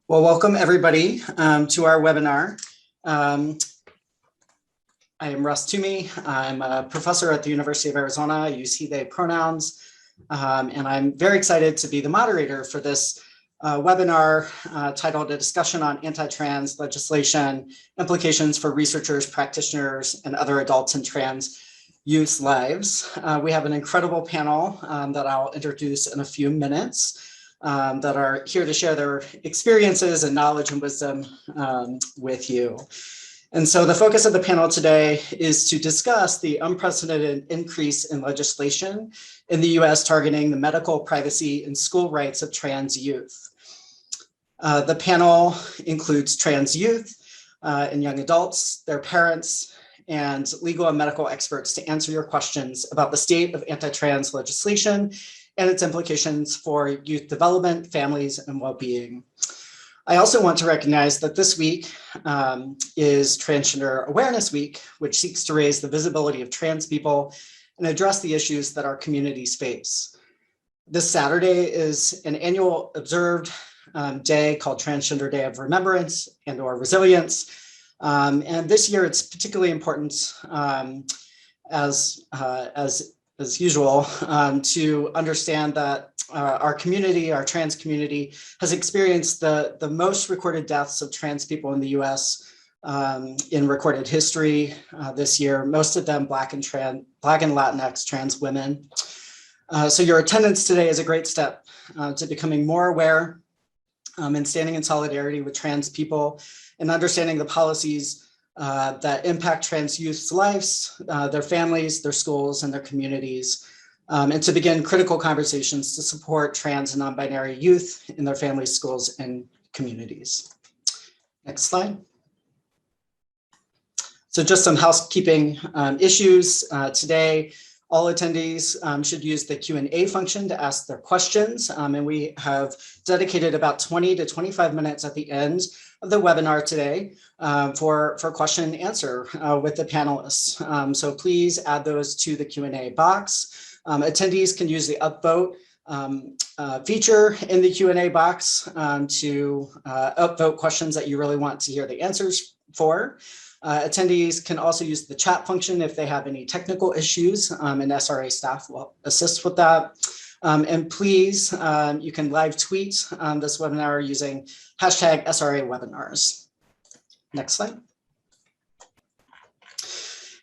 Well, welcome everybody to our webinar. I am Russ Toomey. I'm a professor at the University of Arizona. I use he, they pronouns, and I'm very excited to be the moderator for this webinar titled A Discussion on Anti-Trans Legislation, Implications for Researchers, Practitioners, and Other Adults in Trans Youth's Lives. We have an incredible panel that I'll introduce in a few minutes. That are here to share their experiences and knowledge and wisdom with you. And so the focus of the panel today is to discuss the unprecedented increase in legislation in the US targeting the medical, privacy, and school rights of trans youth. The panel includes trans youth and young adults, their parents, and legal and medical experts to answer your questions about the state of anti-trans legislation and its implications for youth development, families, and well-being. I also want to recognize that this week is Transgender Awareness Week, which seeks to raise the visibility of trans people and address the issues that our communities face. This Saturday is an annual observed day called Transgender Day of Remembrance and or Resilience. And this year it's particularly important as usual, to understand that our community, our trans community, has experienced the most recorded deaths of trans people in the US in recorded history this year, most of them Black and Latinx trans women. So your attendance today is a great step to becoming more aware and standing in solidarity with trans people and understanding the policies that impact trans youth's lives, their families, their schools, and their communities, and to begin critical conversations to support trans and non-binary youth in their families, schools, and communities. Next slide. So just some housekeeping issues today. All attendees should use the Q&A function to ask their questions, and we have dedicated about 20 to 25 minutes at the end of the webinar today for question and answer with the panelists. So please add those to the Q&A box. Attendees can use the upvote feature in the Q&A box to upvote questions that you really want to hear the answers for. Attendees can also use the chat function if they have any technical issues, and SRA staff will assist with that. And please, you can live tweet this webinar using hashtag SRA webinars. Next slide.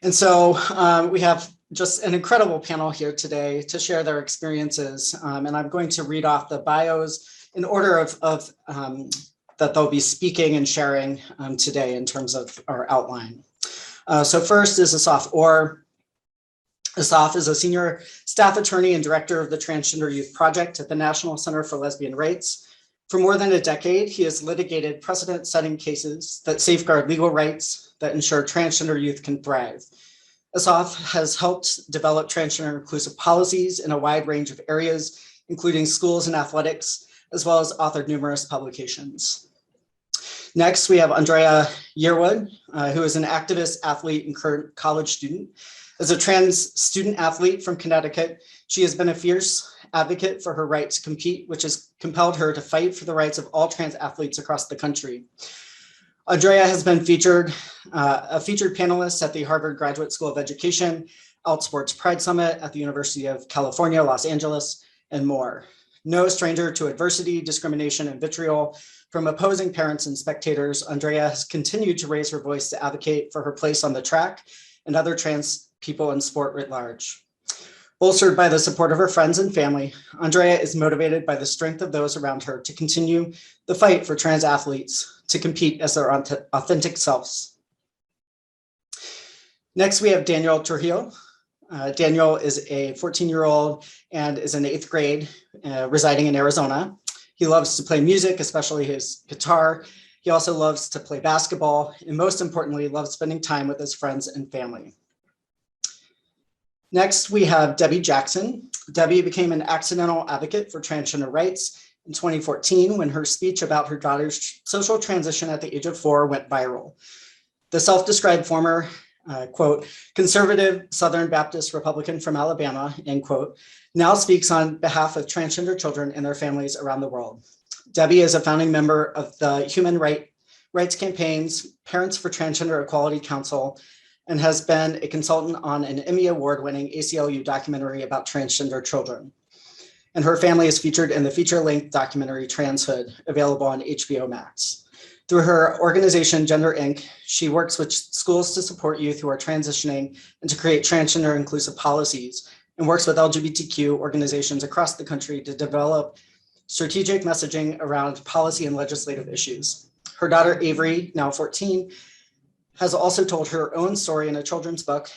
And so we have just an incredible panel here today to share their experiences. And I'm going to read off the bios in order of that they'll be speaking and sharing today in terms of our outline. So first is Asaf Orr. Asaf is a senior staff attorney and director of the Transgender Youth Project at the National Center for Lesbian Rights. For more than a decade, he has litigated precedent-setting cases that safeguard legal rights that ensure transgender youth can thrive. Asaf has helped develop transgender inclusive policies in a wide range of areas, including schools and athletics, as well as authored numerous publications. Next, we have Andrea Yearwood, who is an activist, athlete, and current college student. As a trans student athlete from Connecticut, she has been a fierce advocate for her right to compete, which has compelled her to fight for the rights of all trans athletes across the country. Andrea has been a featured panelist at the Harvard Graduate School of Education, Outsports Pride Summit at the University of California, Los Angeles, and more. No stranger to adversity, discrimination, and vitriol from opposing parents and spectators, Andrea has continued to raise her voice to advocate for her place on the track and other trans people in sport writ large. Bolstered by the support of her friends and family, Andrea is motivated by the strength of those around her to continue the fight for trans athletes to compete as their authentic selves. Next, we have Daniel Trujillo. Daniel is a 14-year-old and is in 8th grade, residing in Arizona. He loves to play music, especially his guitar. He also loves to play basketball, and most importantly, loves spending time with his friends and family. Next, we have Debbie Jackson. Debbie became an accidental advocate for transgender rights in 2014 when her speech about her daughter's social transition at the age of 4 went viral. The self-described former, quote, conservative Southern Baptist Republican from Alabama, end quote, now speaks on behalf of transgender children and their families around the world. Debbie is a founding member of the Rights Campaign's Parents for Transgender Equality Council and has been a consultant on an Emmy Award-winning ACLU documentary about transgender children. And her family is featured in the feature-length documentary Transhood, available on HBO Max. Through her organization, Gender Inc., she works with schools to support youth who are transitioning and to create transgender inclusive policies, and works with LGBTQ organizations across the country to develop strategic messaging around policy and legislative issues. Her daughter, Avery, now 14, has also told her own story in a children's book,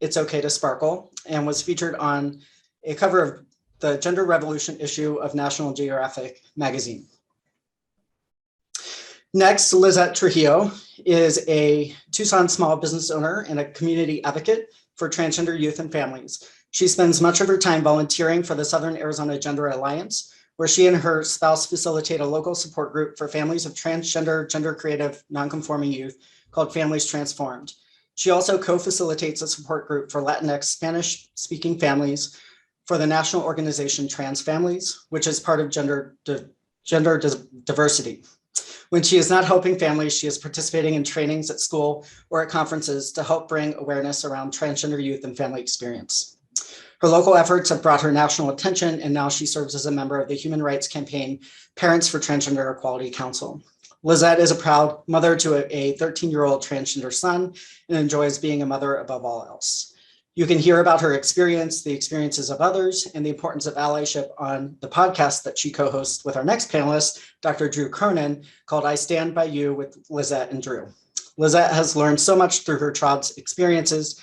It's Okay to Sparkle, and was featured on a cover of the Gender Revolution issue of National Geographic magazine. Next, Lizette Trujillo is a Tucson small business owner and a community advocate for transgender youth and families. She spends much of her time volunteering for the Southern Arizona Gender Alliance, where she and her spouse facilitate a local support group for families of transgender, gender creative, nonconforming youth called Families Transformed. She also co-facilitates a support group for Latinx Spanish-speaking families for the national organization Trans Families, which is part of gender diversity. When she is not helping families, she is participating in trainings at school or at conferences to help bring awareness around transgender youth and family experience. Her local efforts have brought her national attention, and now she serves as a member of the human rights campaign Parents for Transgender Equality Council. Lizette is a proud mother to a 13-year-old transgender son and enjoys being a mother above all else. You can hear about her experience, the experiences of others, and the importance of allyship on the podcast that she co-hosts with our next panelist, Dr. Drew Cronin, called I Stand By You with Lizette and Drew. Lizette has learned so much through her child's experiences,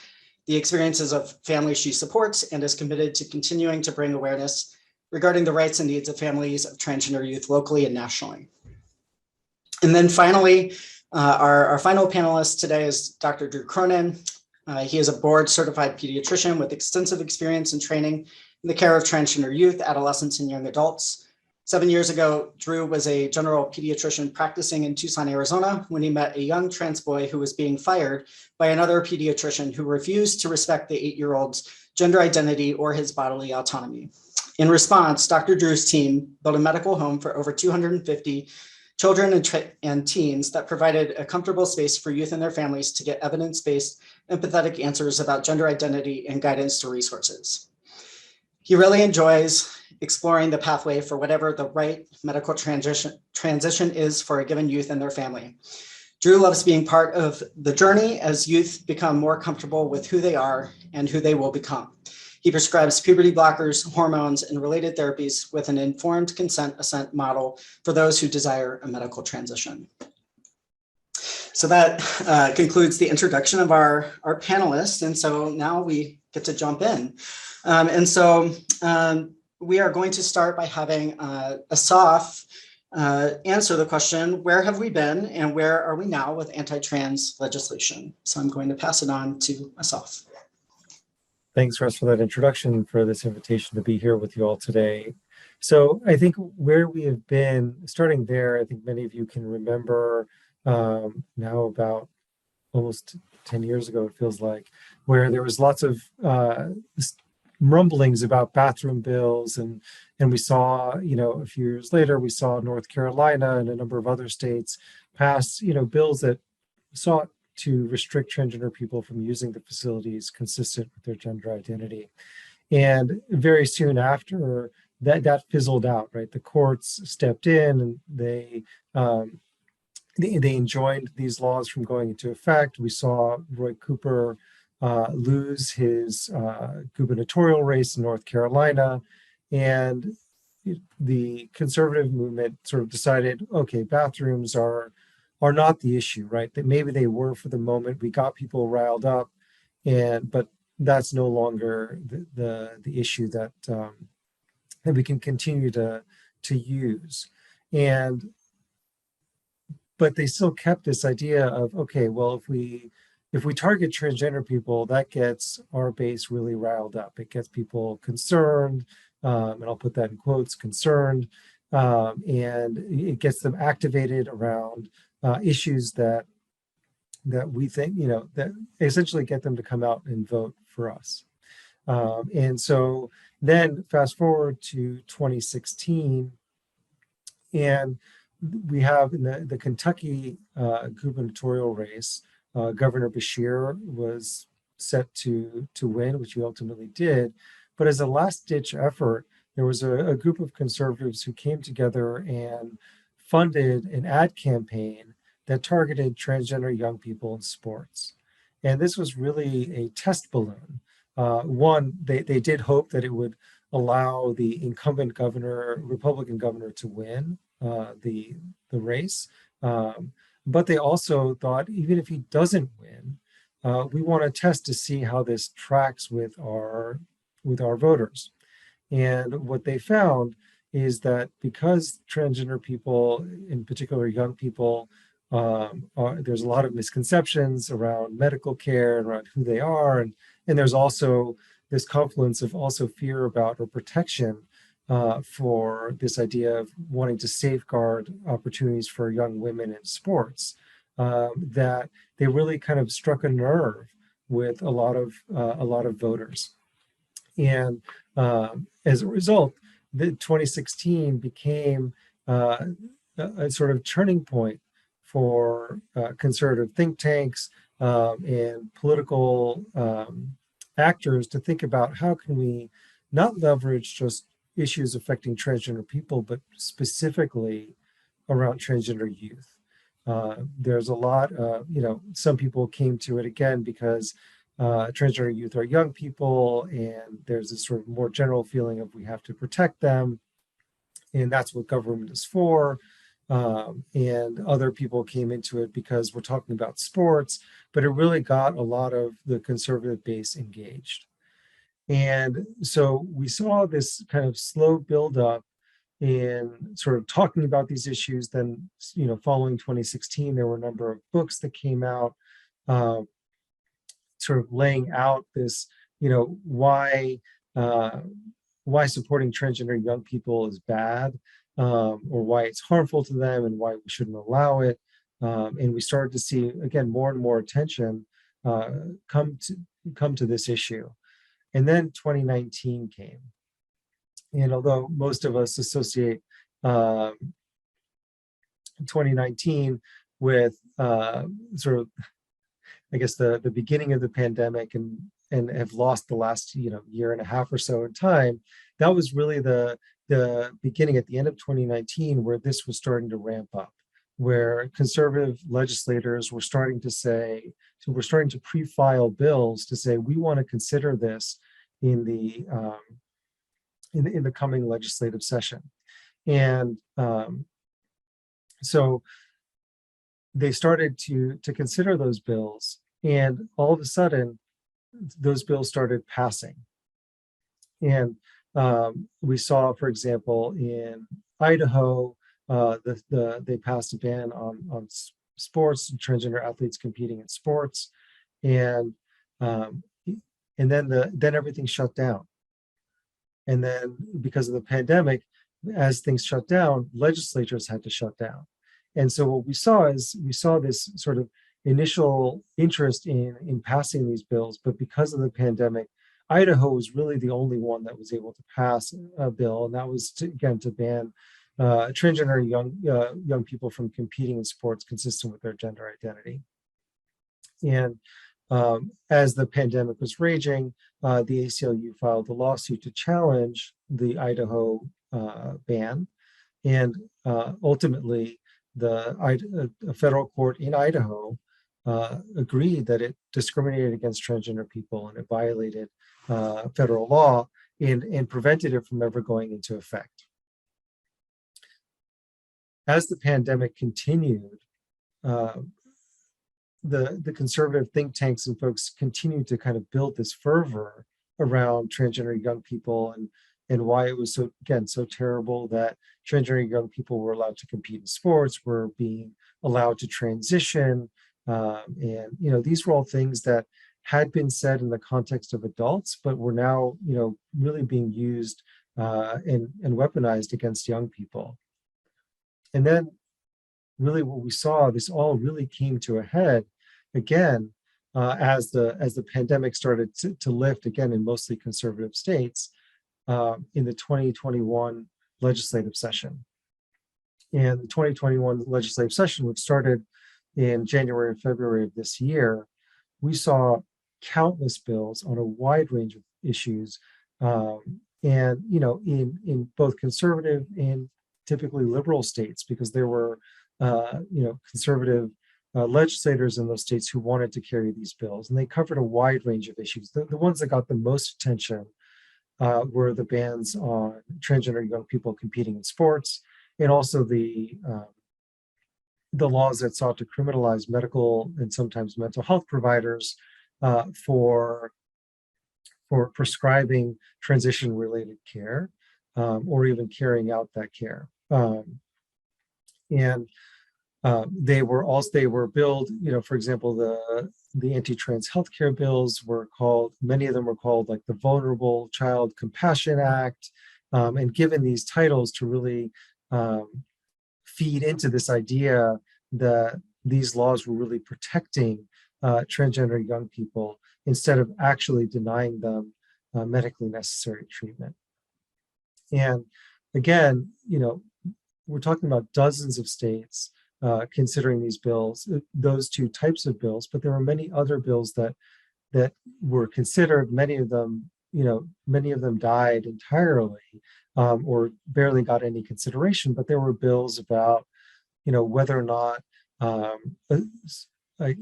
the experiences of families she supports, and is committed to continuing to bring awareness regarding the rights and needs of families of transgender youth locally and nationally. And then finally, our final panelist today is Dr. Drew Cronin. He is a board-certified pediatrician with extensive experience and training in the care of transgender youth, adolescents, and young adults. 7 years ago, Drew was a general pediatrician practicing in Tucson, Arizona, when he met a young trans boy who was being fired by another pediatrician who refused to respect the 8-year-old's gender identity or his bodily autonomy. In response, Dr. Drew's team built a medical home for over 250 children and teens that provided a comfortable space for youth and their families to get evidence-based, empathetic answers about gender identity and guidance to resources. He really enjoys exploring the pathway for whatever the right medical transition is for a given youth and their family. Drew loves being part of the journey as youth become more comfortable with who they are and who they will become. He prescribes puberty blockers, hormones, and related therapies with an informed consent assent model for those who desire a medical transition. So that concludes the introduction of our panelists. And so now we get to jump in. We are going to start by having Asaf answer the question, where have we been and where are we now with anti-trans legislation? So I'm going to pass it on to Asaf. Thanks, Russ, for that introduction, for this invitation to be here with you all today. So I think where we have been, starting there, I think many of you can remember now about almost 10 years ago, it feels like, where there was lots of rumblings about bathroom bills, and we saw, a few years later, we saw North Carolina and a number of other states pass, bills that sought to restrict transgender people from using the facilities consistent with their gender identity. And very soon after, that fizzled out, right? The courts stepped in and they enjoined these laws from going into effect. We saw Roy Cooper lose his gubernatorial race in North Carolina, and the conservative movement sort of decided, okay, bathrooms are not the issue, right? That maybe they were for the moment. We got people riled up, but that's no longer the issue that we can continue to use. But they still kept this idea of, okay, well, if we target transgender people, that gets our base really riled up. It gets people concerned, and I'll put that in quotes, concerned, and it gets them activated around issues that we think, that essentially get them to come out and vote for us. And so then fast forward to 2016, And we have in the Kentucky gubernatorial race, Governor Beshear was set to win, which he ultimately did. But as a last-ditch effort, there was a group of conservatives who came together and funded an ad campaign that targeted transgender young people in sports. And this was really a test balloon. One, they did hope that it would allow the incumbent governor, Republican governor, to win the race. But they also thought, even if he doesn't win, we want to test to see how this tracks with our voters. And what they found is that because transgender people, in particular young people, there's a lot of misconceptions around medical care and around who they are, and there's also this confluence of also fear about or protection for this idea of wanting to safeguard opportunities for young women in sports, that they really kind of struck a nerve with a lot of voters. And as a result, the 2016 became a sort of turning point for conservative think tanks and political actors to think about how can we not leverage just issues affecting transgender people, but specifically around transgender youth. There's a lot, some people came to it again because transgender youth are young people, and there's this sort of more general feeling of we have to protect them, and that's what government is for. And other people came into it because we're talking about sports, but it really got a lot of the conservative base engaged. And so we saw this kind of slow buildup in sort of talking about these issues. Then, following 2016, there were a number of books that came out, sort of laying out this, why supporting transgender young people is bad, or why it's harmful to them, and why we shouldn't allow it. And we started to see, again, more and more attention come to this issue. And then 2019 came. And although most of us associate 2019 with sort of, I guess, the beginning of the pandemic, and have lost the last year and a half or so in time, that was really the beginning at the end of 2019 where this was starting to ramp up, where conservative legislators were starting to say, so we're starting to pre-file bills to say we want to consider this in the coming legislative session. And so they started to consider those bills, and all of a sudden those bills started passing. And we saw, for example, in Idaho, they passed a ban on sports, transgender athletes competing in sports, and then everything shut down. And then because of the pandemic, as things shut down, legislatures had to shut down. And so what we saw this sort of initial interest in passing these bills, but because of the pandemic, Idaho was really the only one that was able to pass a bill, and that was to ban transgender young people from competing in sports consistent with their gender identity. And as the pandemic was raging, the ACLU filed a lawsuit to challenge the Idaho ban, and ultimately a federal court in Idaho agreed that it discriminated against transgender people, and it violated federal law and prevented it from ever going into effect. As the pandemic continued, the conservative think tanks and folks continued to kind of build this fervor around transgender young people, and why it was so terrible that transgender young people were allowed to compete in sports, were being allowed to transition. And these were all things that had been said in the context of adults, but were now really being used and weaponized against young people. And then really what we saw, this all really came to a head again as the pandemic started to lift again in mostly conservative states in the 2021 legislative session. And the 2021 legislative session, which started in January and February of this year, we saw countless bills on a wide range of issues, and in both conservative and typically liberal states, because there were conservative legislators in those states who wanted to carry these bills, and they covered a wide range of issues. The ones that got the most attention were the bans on transgender young people competing in sports, and also the laws that sought to criminalize medical and sometimes mental health providers for prescribing transition-related care, or even carrying out that care. And they were billed, for example, the anti-trans healthcare bills were called, many of them were called like the Vulnerable Child Compassion Act, and given these titles to really feed into this idea that these laws were really protecting transgender young people instead of actually denying them medically necessary treatment. And again, we're talking about dozens of states considering these bills, those two types of bills, but there were many other bills that were considered. Many of them died entirely, or barely got any consideration. But there were bills about, whether or not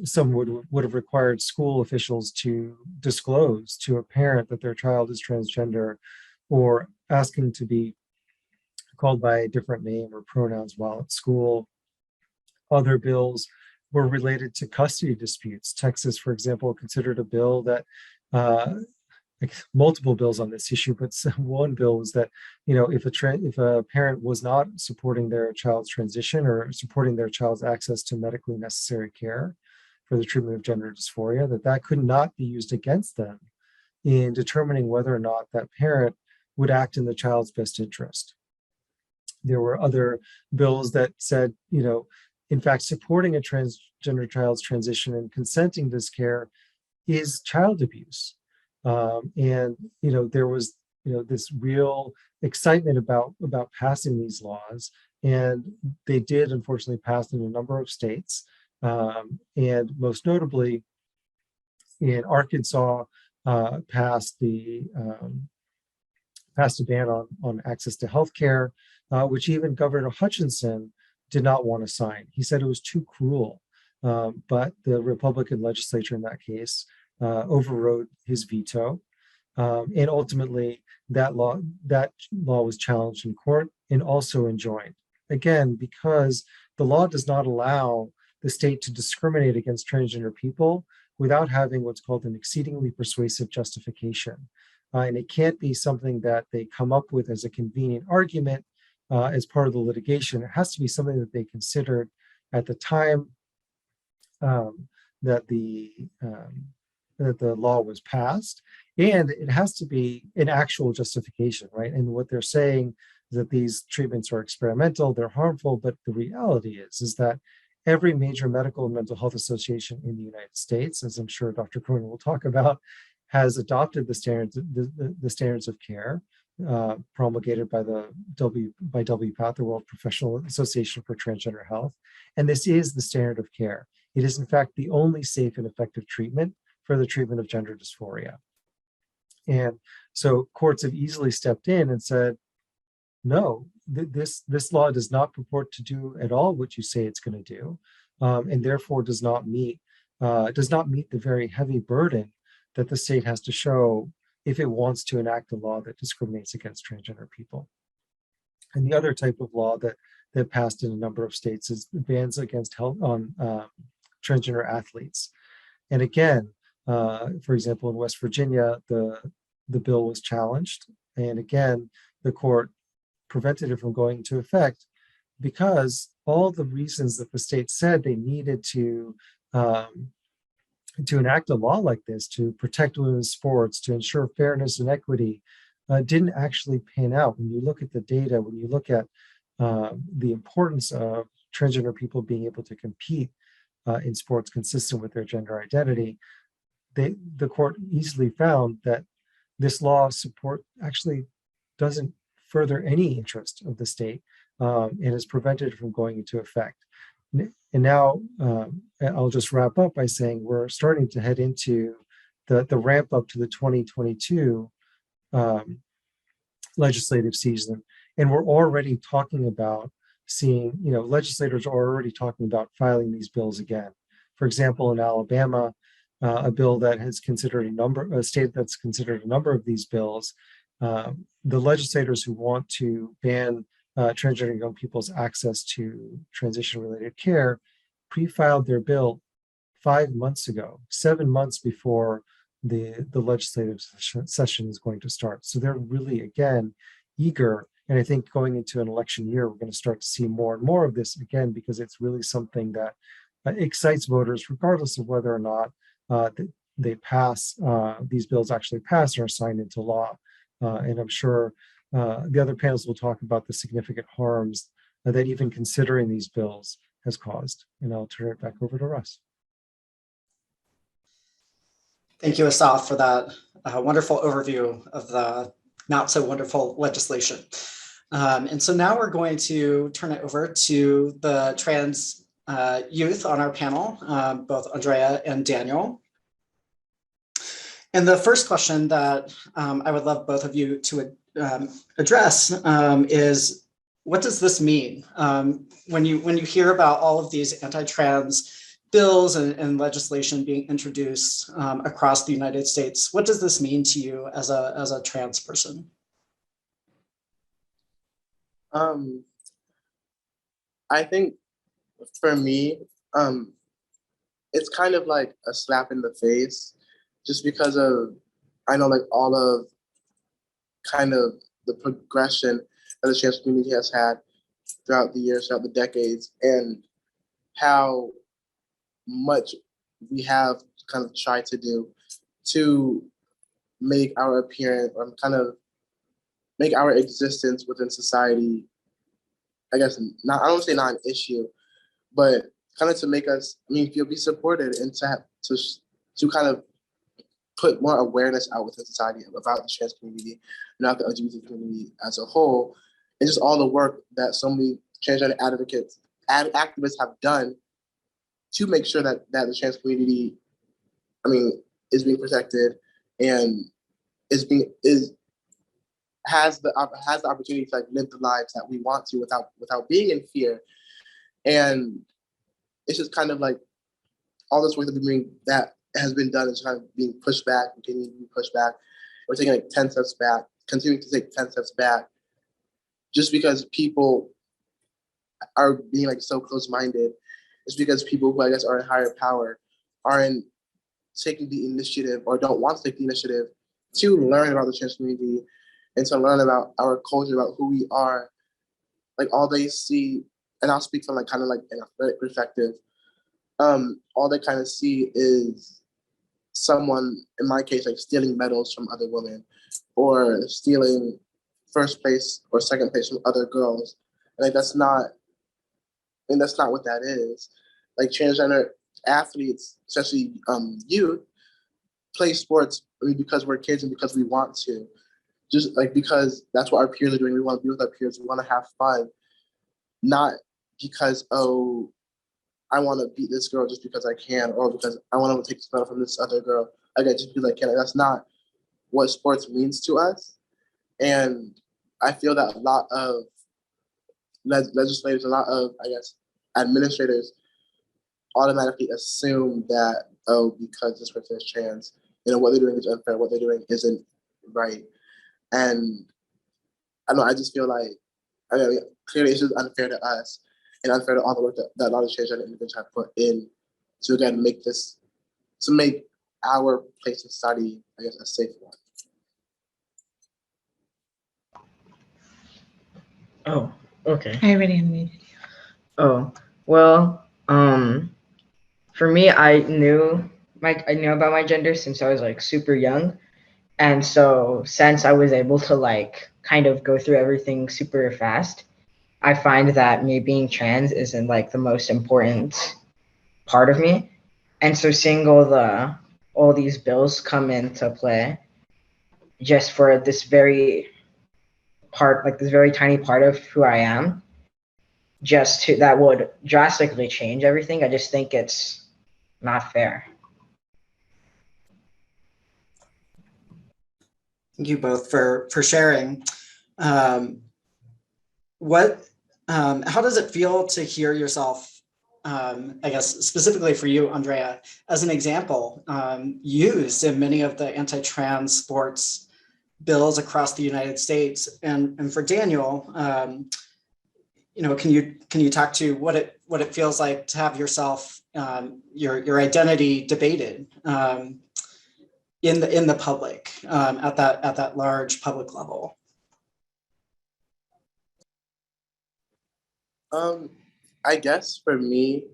some would have required school officials to disclose to a parent that their child is transgender, or asking to be called by a different name or pronouns while at school. Other bills were related to custody disputes. Texas, for example, considered a bill that, multiple bills on this issue, but one bill was that, if a parent was not supporting their child's transition or supporting their child's access to medically necessary care for the treatment of gender dysphoria, that could not be used against them in determining whether or not that parent would act in the child's best interest. There were other bills that said, in fact, supporting a transgender child's transition and consenting to this care is child abuse. And there was this real excitement about passing these laws, and they did unfortunately pass in a number of states, and most notably in Arkansas, passed a ban on access to health care, which even Governor Hutchinson did not want to sign. He said it was too cruel, but the Republican legislature in that case overrode his veto, and ultimately that law was challenged in court and also enjoined. Again, because the law does not allow the state to discriminate against transgender people without having what's called an exceedingly persuasive justification. And it can't be something that they come up with as a convenient argument as part of the litigation. It has to be something that they considered at the time that the law was passed, and it has to be an actual justification, right? And what they're saying is that these treatments are experimental, they're harmful, but the reality is that every major medical and mental health association in the United States, as I'm sure Dr. Cronin will talk about, has adopted the standards of care promulgated by WPATH, the World Professional Association for Transgender Health. And this is the standard of care. It is, in fact, the only safe and effective treatment for the treatment of gender dysphoria. And so courts have easily stepped in and said, no, this law does not purport to do at all what you say it's going to do, and therefore does not meet the very heavy burden that the state has to show if it wants to enact a law that discriminates against transgender people. And the other type of law that passed in a number of states is bans against health on transgender athletes. And again, for example, in West Virginia, the bill was challenged, and again, the court prevented it from going into effect because all the reasons that the state said they needed to enact a law like this to protect women's sports, to ensure fairness and equity, didn't actually pan out. When you look at the data, when you look at the importance of transgender people being able to compete in sports consistent with their gender identity, the court easily found that this law support actually doesn't further any interest of the state, and is prevented from going into effect. And now I'll just wrap up by saying we're starting to head into the ramp up to the 2022 um, legislative season. And we're already talking about seeing, legislators are already talking about filing these bills again. For example, in Alabama, a bill that has considered a state that's considered a number of these bills, the legislators who want to ban transgender young people's access to transition-related care pre-filed their bill 5 months ago, 7 months before the legislative session is going to start. So they're really, again, eager. And I think going into an election year, we're going to start to see more and more of this again, because it's really something that excites voters, regardless of whether or not they pass, these bills actually pass and are signed into law. And I'm sure the other panels will talk about the significant harms that even considering these bills has caused. And I'll turn it back over to Russ. Thank you, Asaf, for that wonderful overview of the not so wonderful legislation. And so now we're going to turn it over to the trans youth on our panel, both Andrea and Daniel. And the first question that I would love both of you to address is, what does this mean? When you hear about all of these anti-trans bills and legislation being introduced across the United States, what does this mean to you as a trans person? I think for me, it's kind of like a slap in the face, just because of, I know, like, all of kind of the progression that the trans community has had throughout the years, throughout the decades, and how much we have kind of tried to do to make our appearance, or kind of make our existence within society, I guess, not, I don't say not an issue, but kind of to make us, feel be supported, and to kind of put more awareness out within society about the trans community, not the LGBT community as a whole, and just all the work that so many transgender advocates and activists have done to make sure that the trans community, is being protected and has the opportunity to, like, live the lives that we want to without being in fear. And it's just kind of like all this work that has been done is kind of being pushed back, continuing to be pushed back. We're taking like 10 steps back, continuing to take 10 steps back, just because people are being like so close-minded. It's because people who, I guess, are in higher power aren't taking the initiative, or don't want to take the initiative to learn about the trans community and to learn about our culture, about who we are. Like, all they see, and I'll speak from like kind of like an athletic perspective, all they kind of see is someone, in my case, like stealing medals from other women, or stealing first place or second place from other girls. And like, that's not what that is. Like, transgender athletes, especially youth, play sports because we're kids and because we want to. Just like because that's what our peers are doing. We want to be with our peers. We want to have fun, not because, oh, I want to beat this girl just because I can, or because I want to take this medal from this other girl again just because I can. Like, that's not what sports means to us. And I feel that a lot of legislators, a lot of, I guess, administrators automatically assume that, oh, because this person is trans, what they're doing is unfair, what they're doing isn't right. And I know, I just feel like, clearly it's just unfair to us and unfair to all the work that a lot of transgender individuals have put in to, again, make our place in society, I guess, a safe one. Oh, okay. I already unmuted you. Oh, well, for me, I knew about my gender since I was like super young. And so since I was able to like kind of go through everything super fast, I find that me being trans isn't like the most important part of me. And so seeing all these bills come into play just for this very tiny part of who I am, that would drastically change everything. I just think it's not fair. Thank you both for sharing. How does it feel to hear yourself, I guess specifically for you, Andrea, as an example, used in many of the anti-trans sports bills across the United States? And for Daniel, can you talk to what it feels like to have yourself, your identity debated in the public, at that large public level? I guess for me,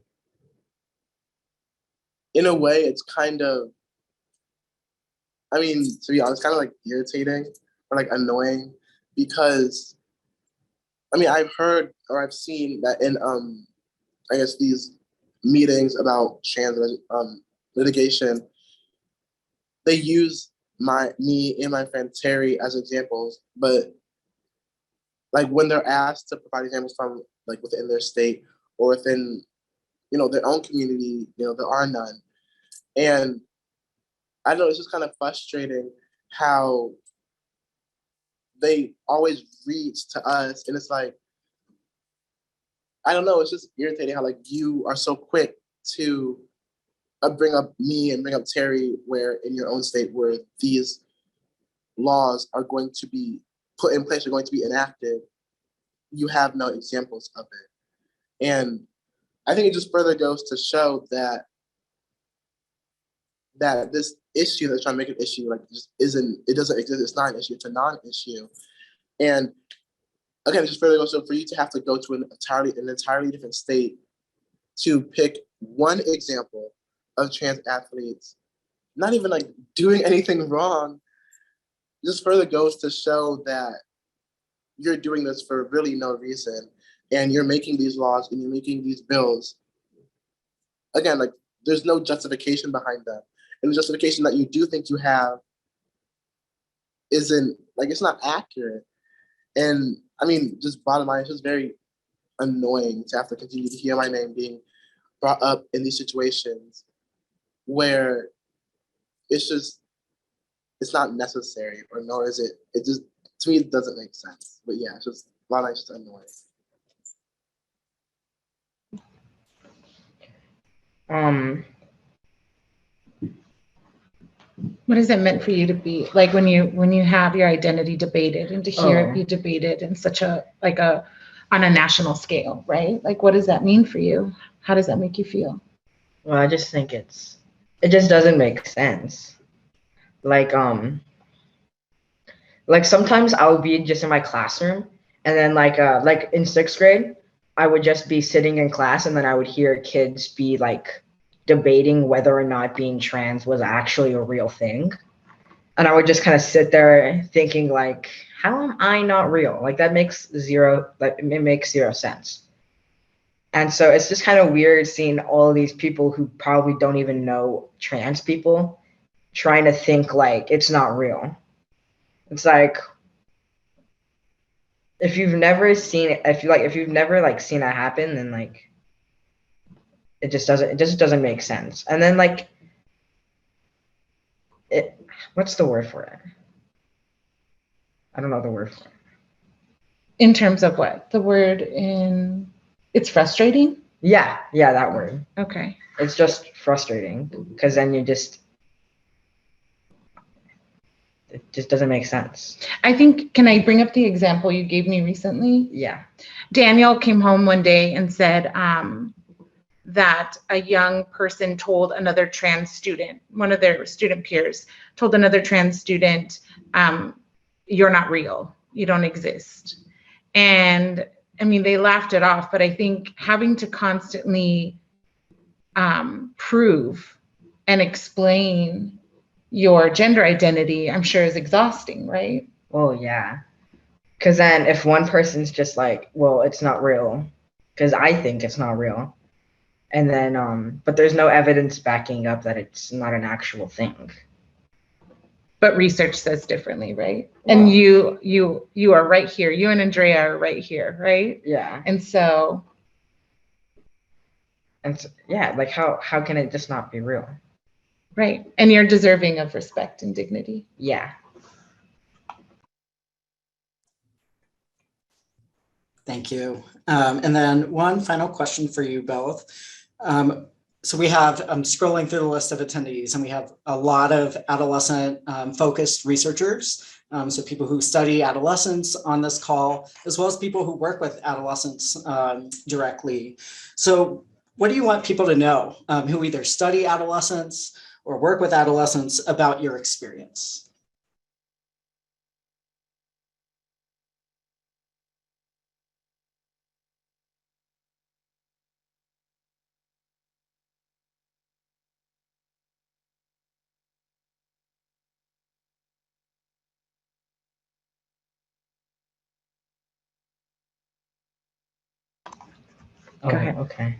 in a way, it's kind of, I mean, to be honest, kind of like irritating or like annoying, because I mean, I've heard or I've seen that in I guess these meetings about trans litigation, they use me and my friend Terry as examples, but like when they're asked to provide examples from like within their state or within their own community, there are none. And I know it's just kind of frustrating how they always reach to us, and it's like, I don't know, it's just irritating how like you are so quick to bring up me and bring up Terry, where in your own state where these laws are going to be put in place, are going to be enacted, you have no examples of it. And I think it just further goes to show that this issue that's trying to make an issue like just it doesn't exist. It's not an issue, it's a non-issue. And again, it just further goes to for you to have to go to an entirely different state to pick one example of trans athletes, not even like doing anything wrong, just further goes to show that you're doing this for really no reason. And you're making these laws and you're making these bills. Again, like there's no justification behind them. And the justification that you do think you have isn't like, it's not accurate. And I mean, just bottom line, it's just very annoying to have to continue to hear my name being brought up in these situations where it's not necessary, or nor is it just, to me, it doesn't make sense. But yeah, it's just bottom line, it's just annoying. What has it meant for you to be like when you have your identity debated and to hear it be debated in such a on a national scale, right? Like, what does that mean for you? How does that make you feel? Well, I just think it just doesn't make sense. Like sometimes I would be just in my classroom, and then like in 6th grade, I would just be sitting in class, and then I would hear kids be like debating whether or not being trans was actually a real thing. And I would just kind of sit there thinking like, how am I not real? Like it makes zero sense. And so it's just kind of weird seeing all these people who probably don't even know trans people trying to think like it's not real. It's like, if you've never seen it, if you've never seen it happen, then like it just doesn't make sense. And then like what's the word for it? I don't know the word for it. In terms of what? The word in, it's frustrating? Yeah, that word. Okay. It's just frustrating because then it just doesn't make sense. I think, can I bring up the example you gave me recently? Yeah. Daniel came home one day and said that a young person told another trans student, one of their student peers, told another trans student, you're not real, you don't exist. And I mean, they laughed it off, but I think having to constantly prove and explain your gender identity, I'm sure is exhausting, right? Well, yeah. Because then if one person's just like, well, it's not real, because I think it's not real. And then, but there's no evidence backing up that it's not an actual thing. But research says differently, right? Wow. And you are right here. You and Andrea are right here, right? Yeah. And so And so, yeah, like how can it just not be real? Right. And you're deserving of respect and dignity. Yeah. Thank you. And then one final question for you both. So we have, I'm scrolling through the list of attendees, and we have a lot of adolescent focused researchers. So people who study adolescents on this call, as well as people who work with adolescents directly. So what do you want people to know who either study adolescents or work with adolescents about your experience? Go ahead. Okay.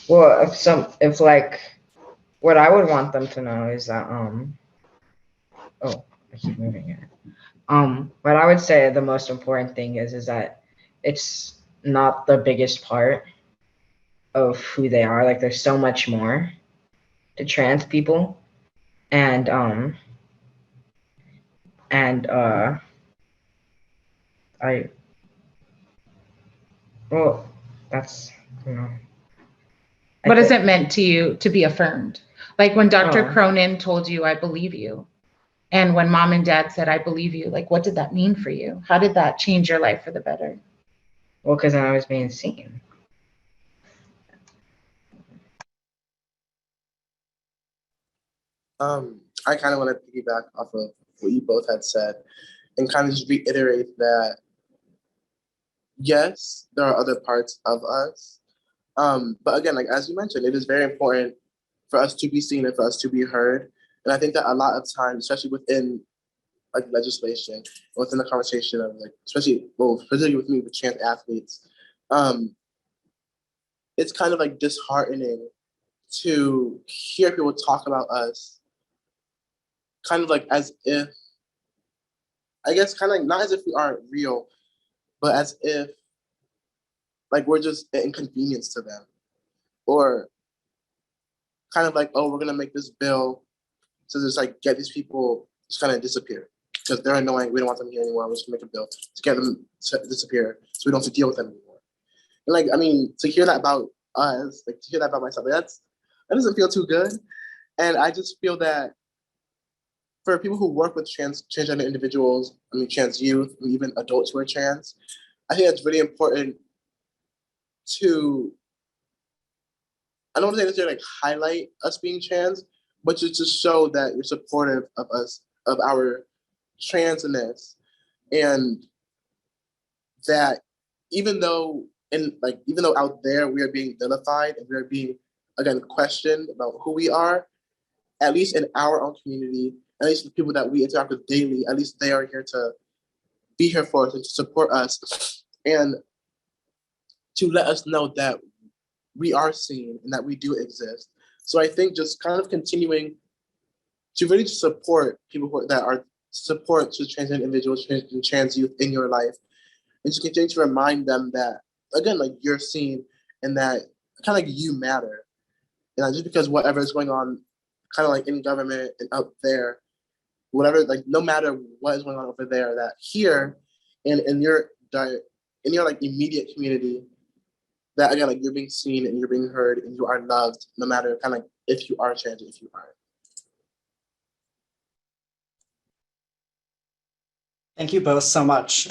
Well, if like, what I would want them to know is that oh, I keep moving it. What I would say the most important thing is that it's not the biggest part of who they are. Like, there's so much more to trans people, and and I well, that's you know. What has it meant to you to be affirmed? Like when Dr. Oh. Cronin told you, I believe you. And when mom and dad said, I believe you, like, what did that mean for you? How did that change your life for the better? Well, because I was being seen. I kind of want to piggyback off of what you both had said and kind of just reiterate that, yes, there are other parts of us. But again, like as you mentioned, it is very important for us to be seen and for us to be heard. And I think that a lot of times, especially within like legislation, within the conversation of like, especially with me with trans athletes, um, it's kind of like disheartening to hear people talk about us kind of like as if, I guess, kind of like not as if we aren't real, but as if like we're just an inconvenience to them, or kind of like, oh, we're gonna make this bill to just like get these people just kind of disappear because they're annoying. We don't want them here anymore. We're just gonna make a bill to get them to disappear so we don't have to deal with them anymore. And like, I mean, to hear that about us, like to hear that about myself, that doesn't feel too good. And I just feel that for people who work with transgender individuals, I mean, trans youth, and even adults who are trans, I think it's really important to, I don't want to say necessarily like highlight us being trans, but just to show that you're supportive of us, of our transness, and that even though out there we are being vilified and we are being again questioned about who we are, at least in our own community, at least the people that we interact with daily, at least they are here to be here for us and to support us and to let us know that we are seen and that we do exist. So I think just kind of continuing to really support people that are support to trans individuals and trans youth in your life, and just continue to remind them that again, like you're seen and that kind of like you matter. And just because whatever is going on, kind of like in government and out there, whatever, like no matter what is going on over there, that here in your like immediate community, that again, like you're being seen and you're being heard and you are loved, no matter kind of like if you are trans or if you aren't. Thank you both so much.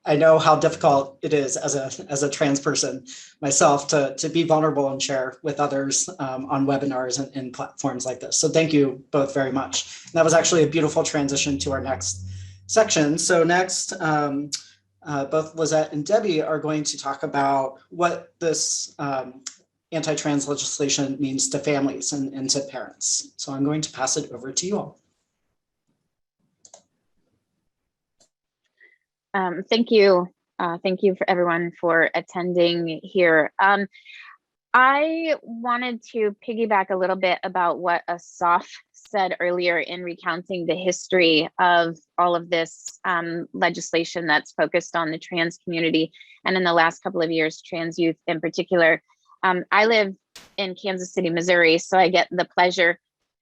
I know how difficult it is as a trans person myself to be vulnerable and share with others on webinars and platforms like this. So thank you both very much. And that was actually a beautiful transition to our next section. So next, both Lizette and Debbie are going to talk about what this anti-trans legislation means to families and to parents. So I'm going to pass it over to you all. Thank you. Thank you for everyone for attending here. I wanted to piggyback a little bit about what Asaf said earlier in recounting the history of all of this legislation that's focused on the trans community, and in the last couple of years, trans youth in particular. I live in Kansas City, Missouri, so I get the pleasure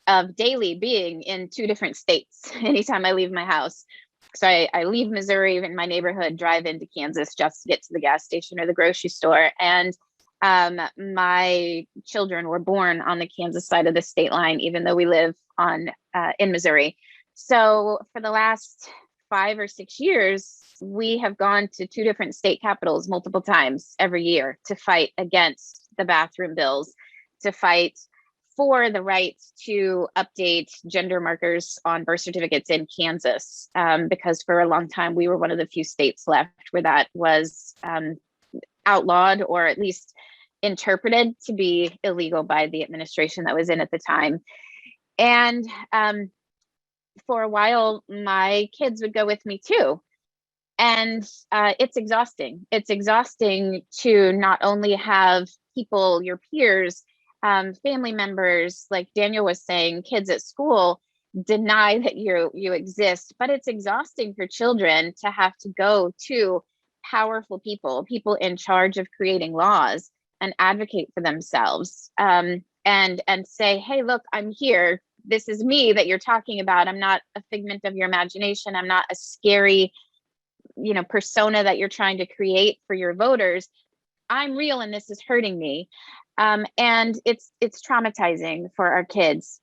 of daily being in 2 different states anytime I leave my house. So I leave Missouri in my neighborhood, drive into Kansas just to get to the gas station or the grocery store. And my children were born on the Kansas side of the state line, even though we live in Missouri. So for the last 5 or 6 years, we have gone to 2 different state capitals multiple times every year to fight against the bathroom bills, to fight for the right to update gender markers on birth certificates in Kansas, because for a long time we were one of the few states left where that was outlawed, or at least interpreted to be illegal by the administration that was in at the time. And for a while, my kids would go with me too. And it's exhausting. It's exhausting to not only have people, your peers, family members, like Daniel was saying, kids at school deny that you exist, but it's exhausting for children to have to go to powerful people in charge of creating laws and advocate for themselves, and say, hey, look, I'm here. This is me that you're talking about. I'm not a figment of your imagination. I'm not a scary, persona that you're trying to create for your voters. I'm real, and this is hurting me. And it's traumatizing for our kids.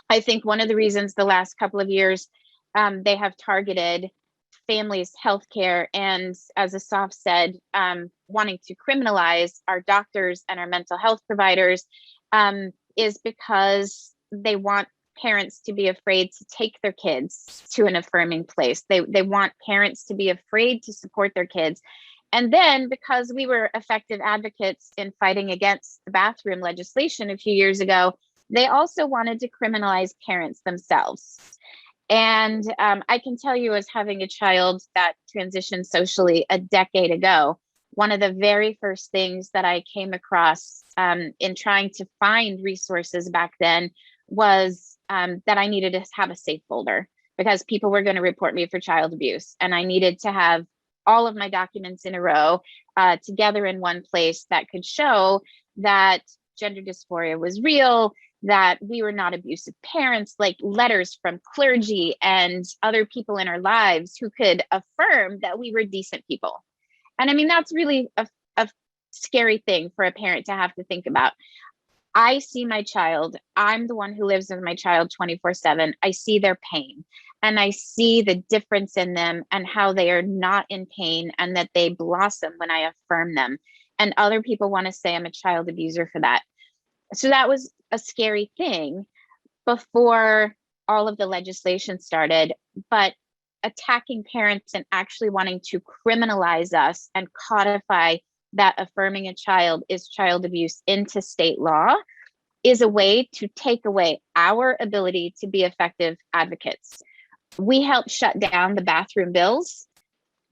I think one of the reasons the last couple of years they have targeted families' healthcare, and as Asaf said, wanting to criminalize our doctors and our mental health providers, is because they want parents to be afraid to take their kids to an affirming place. They want parents to be afraid to support their kids. And then, because we were effective advocates in fighting against the bathroom legislation a few years ago, they also wanted to criminalize parents themselves. And I can tell you, as having a child that transitioned socially a decade ago, one of the very first things that I came across in trying to find resources back then was that I needed to have a safe folder, because people were going to report me for child abuse. And I needed to have all of my documents in a row together in one place that could show that gender dysphoria was real, that we were not abusive parents, like letters from clergy and other people in our lives who could affirm that we were decent people. And I mean, that's really a scary thing for a parent to have to think about. I see my child, I'm the one who lives with my child 24/7. I see their pain, and I see the difference in them and how they are not in pain, and that they blossom when I affirm them. And other people want to say I'm a child abuser for that. So that was a scary thing before all of the legislation started. But attacking parents and actually wanting to criminalize us and codify that affirming a child is child abuse into state law is a way to take away our ability to be effective advocates. We help shut down the bathroom bills,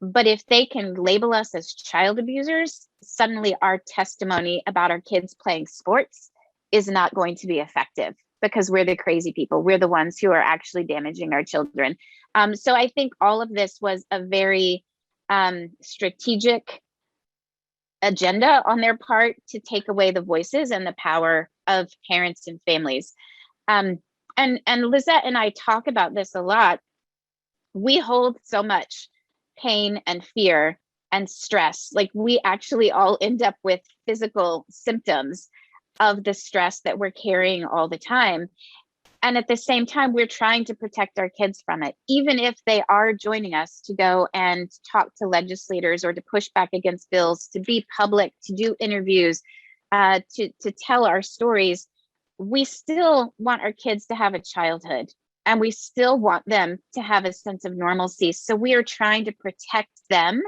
but if they can label us as child abusers, suddenly our testimony about our kids playing sports is not going to be effective, because we're the crazy people. We're the ones who are actually damaging our children. So I think all of this was a very strategic agenda on their part to take away the voices and the power of parents and families. And Lizette and I talk about this a lot. We hold so much pain and fear and stress. Like, we actually all end up with physical symptoms of the stress that we're carrying all the time. And at the same time, we're trying to protect our kids from it, even if they are joining us to go and talk to legislators or to push back against bills, to be public, to do interviews, to tell our stories. We still want our kids to have a childhood, and we still want them to have a sense of normalcy. So we are trying to protect them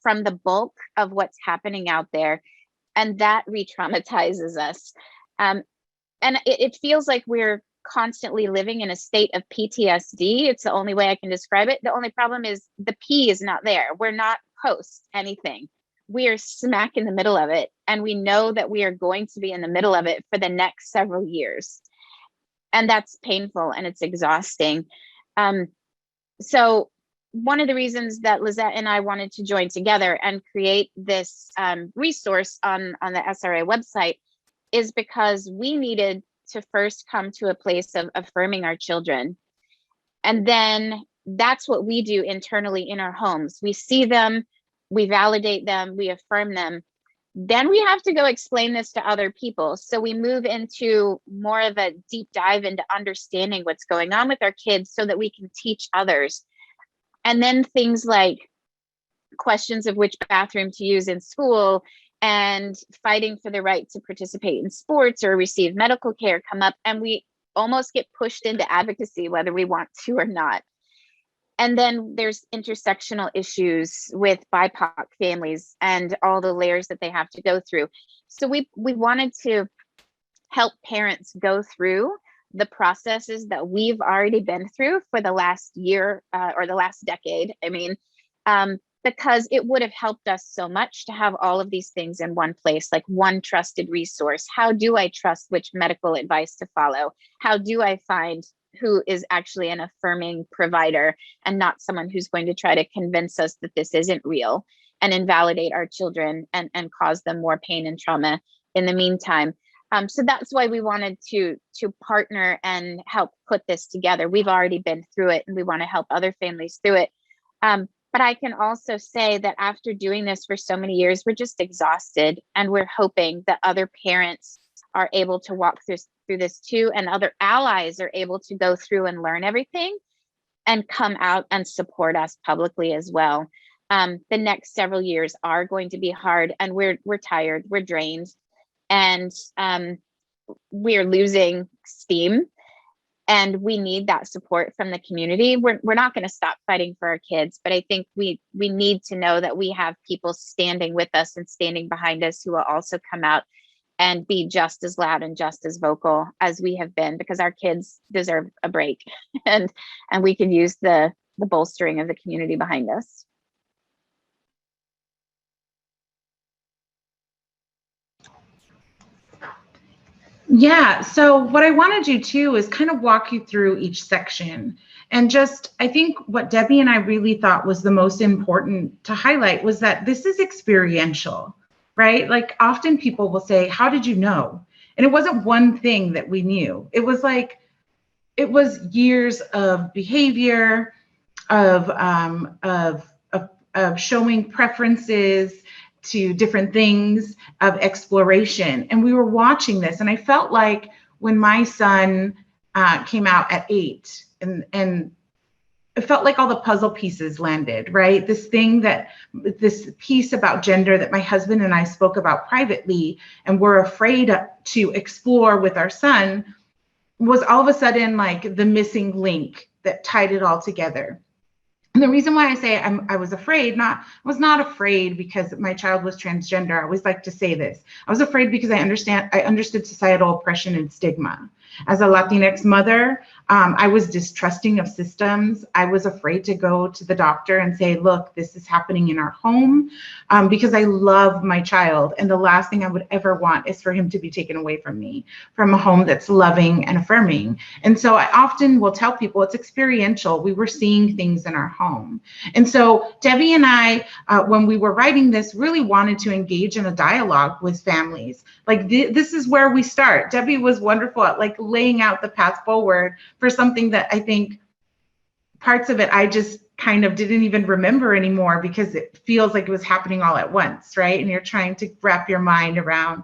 from the bulk of what's happening out there. And that re-traumatizes us. And it feels like we're constantly living in a state of PTSD. It's the only way I can describe it. The only problem is the P is not there. We're not post anything. we are smack in the middle of it. And we know that we are going to be in the middle of it for the next several years. And that's painful and it's exhausting. So one of the reasons that Lizette and I wanted to join together and create this resource on the SRA website is because we needed to first come to a place of affirming our children. And then that's what we do internally in our homes. We see them, we validate them, we affirm them. Then we have to go explain this to other people. So we move into more of a deep dive into understanding what's going on with our kids so that we can teach others. And then things like questions of which bathroom to use in school and fighting for the right to participate in sports or receive medical care come up, and we almost get pushed into advocacy whether we want to or not. And then there's intersectional issues with BIPOC families and all the layers that they have to go through. So we wanted to help parents go through the processes that we've already been through for the last year or the last decade. I mean, because it would have helped us so much to have all of these things in one place, like one trusted resource. How do I trust which medical advice to follow? How do I find who is actually an affirming provider and not someone who's going to try to convince us that this isn't real and invalidate our children and cause them more pain and trauma in the meantime? So that's why we wanted to partner and help put this together. We've already been through it and we want to help other families through it. But I can also say that after doing this for so many years, we're just exhausted, and we're hoping that other parents are able to walk through this too, and other allies are able to go through and learn everything and come out and support us publicly as well. The next several years are going to be hard, and we're tired, we're drained, and we're losing steam. And we need that support from the community. We're not going to stop fighting for our kids, but I think we need to know that we have people standing with us and standing behind us who will also come out and be just as loud and just as vocal as we have been, because our kids deserve a break, and we could use the bolstering of the community behind us. Yeah, so what I want to do too is kind of walk you through each section. And just, I think what Debbie and I really thought was the most important to highlight was that this is experiential, right? Like often people will say, how did you know? And it wasn't one thing that we knew. It was like, it was years of behavior, of showing preferences to different things, of exploration. And we were watching this, and I felt like when my son came out at 8, and it felt like all the puzzle pieces landed, right? This piece about gender that my husband and I spoke about privately and were afraid to explore with our son was all of a sudden like the missing link that tied it all together. And the reason why I say I was was not afraid because my child was transgender. I always like to say this. I was afraid because I understood societal oppression and stigma. As a Latinx mother, I was distrusting of systems. I was afraid to go to the doctor and say, look, this is happening in our home, because I love my child. And the last thing I would ever want is for him to be taken away from me, from a home that's loving and affirming. And so I often will tell people it's experiential. We were seeing things in our home. And so Debbie and I, when we were writing this, really wanted to engage in a dialogue with families. Like this is where we start. Debbie was wonderful at like laying out the path forward for something that I think parts of it I just kind of didn't even remember anymore because it feels like it was happening all at once, right? And you're trying to wrap your mind around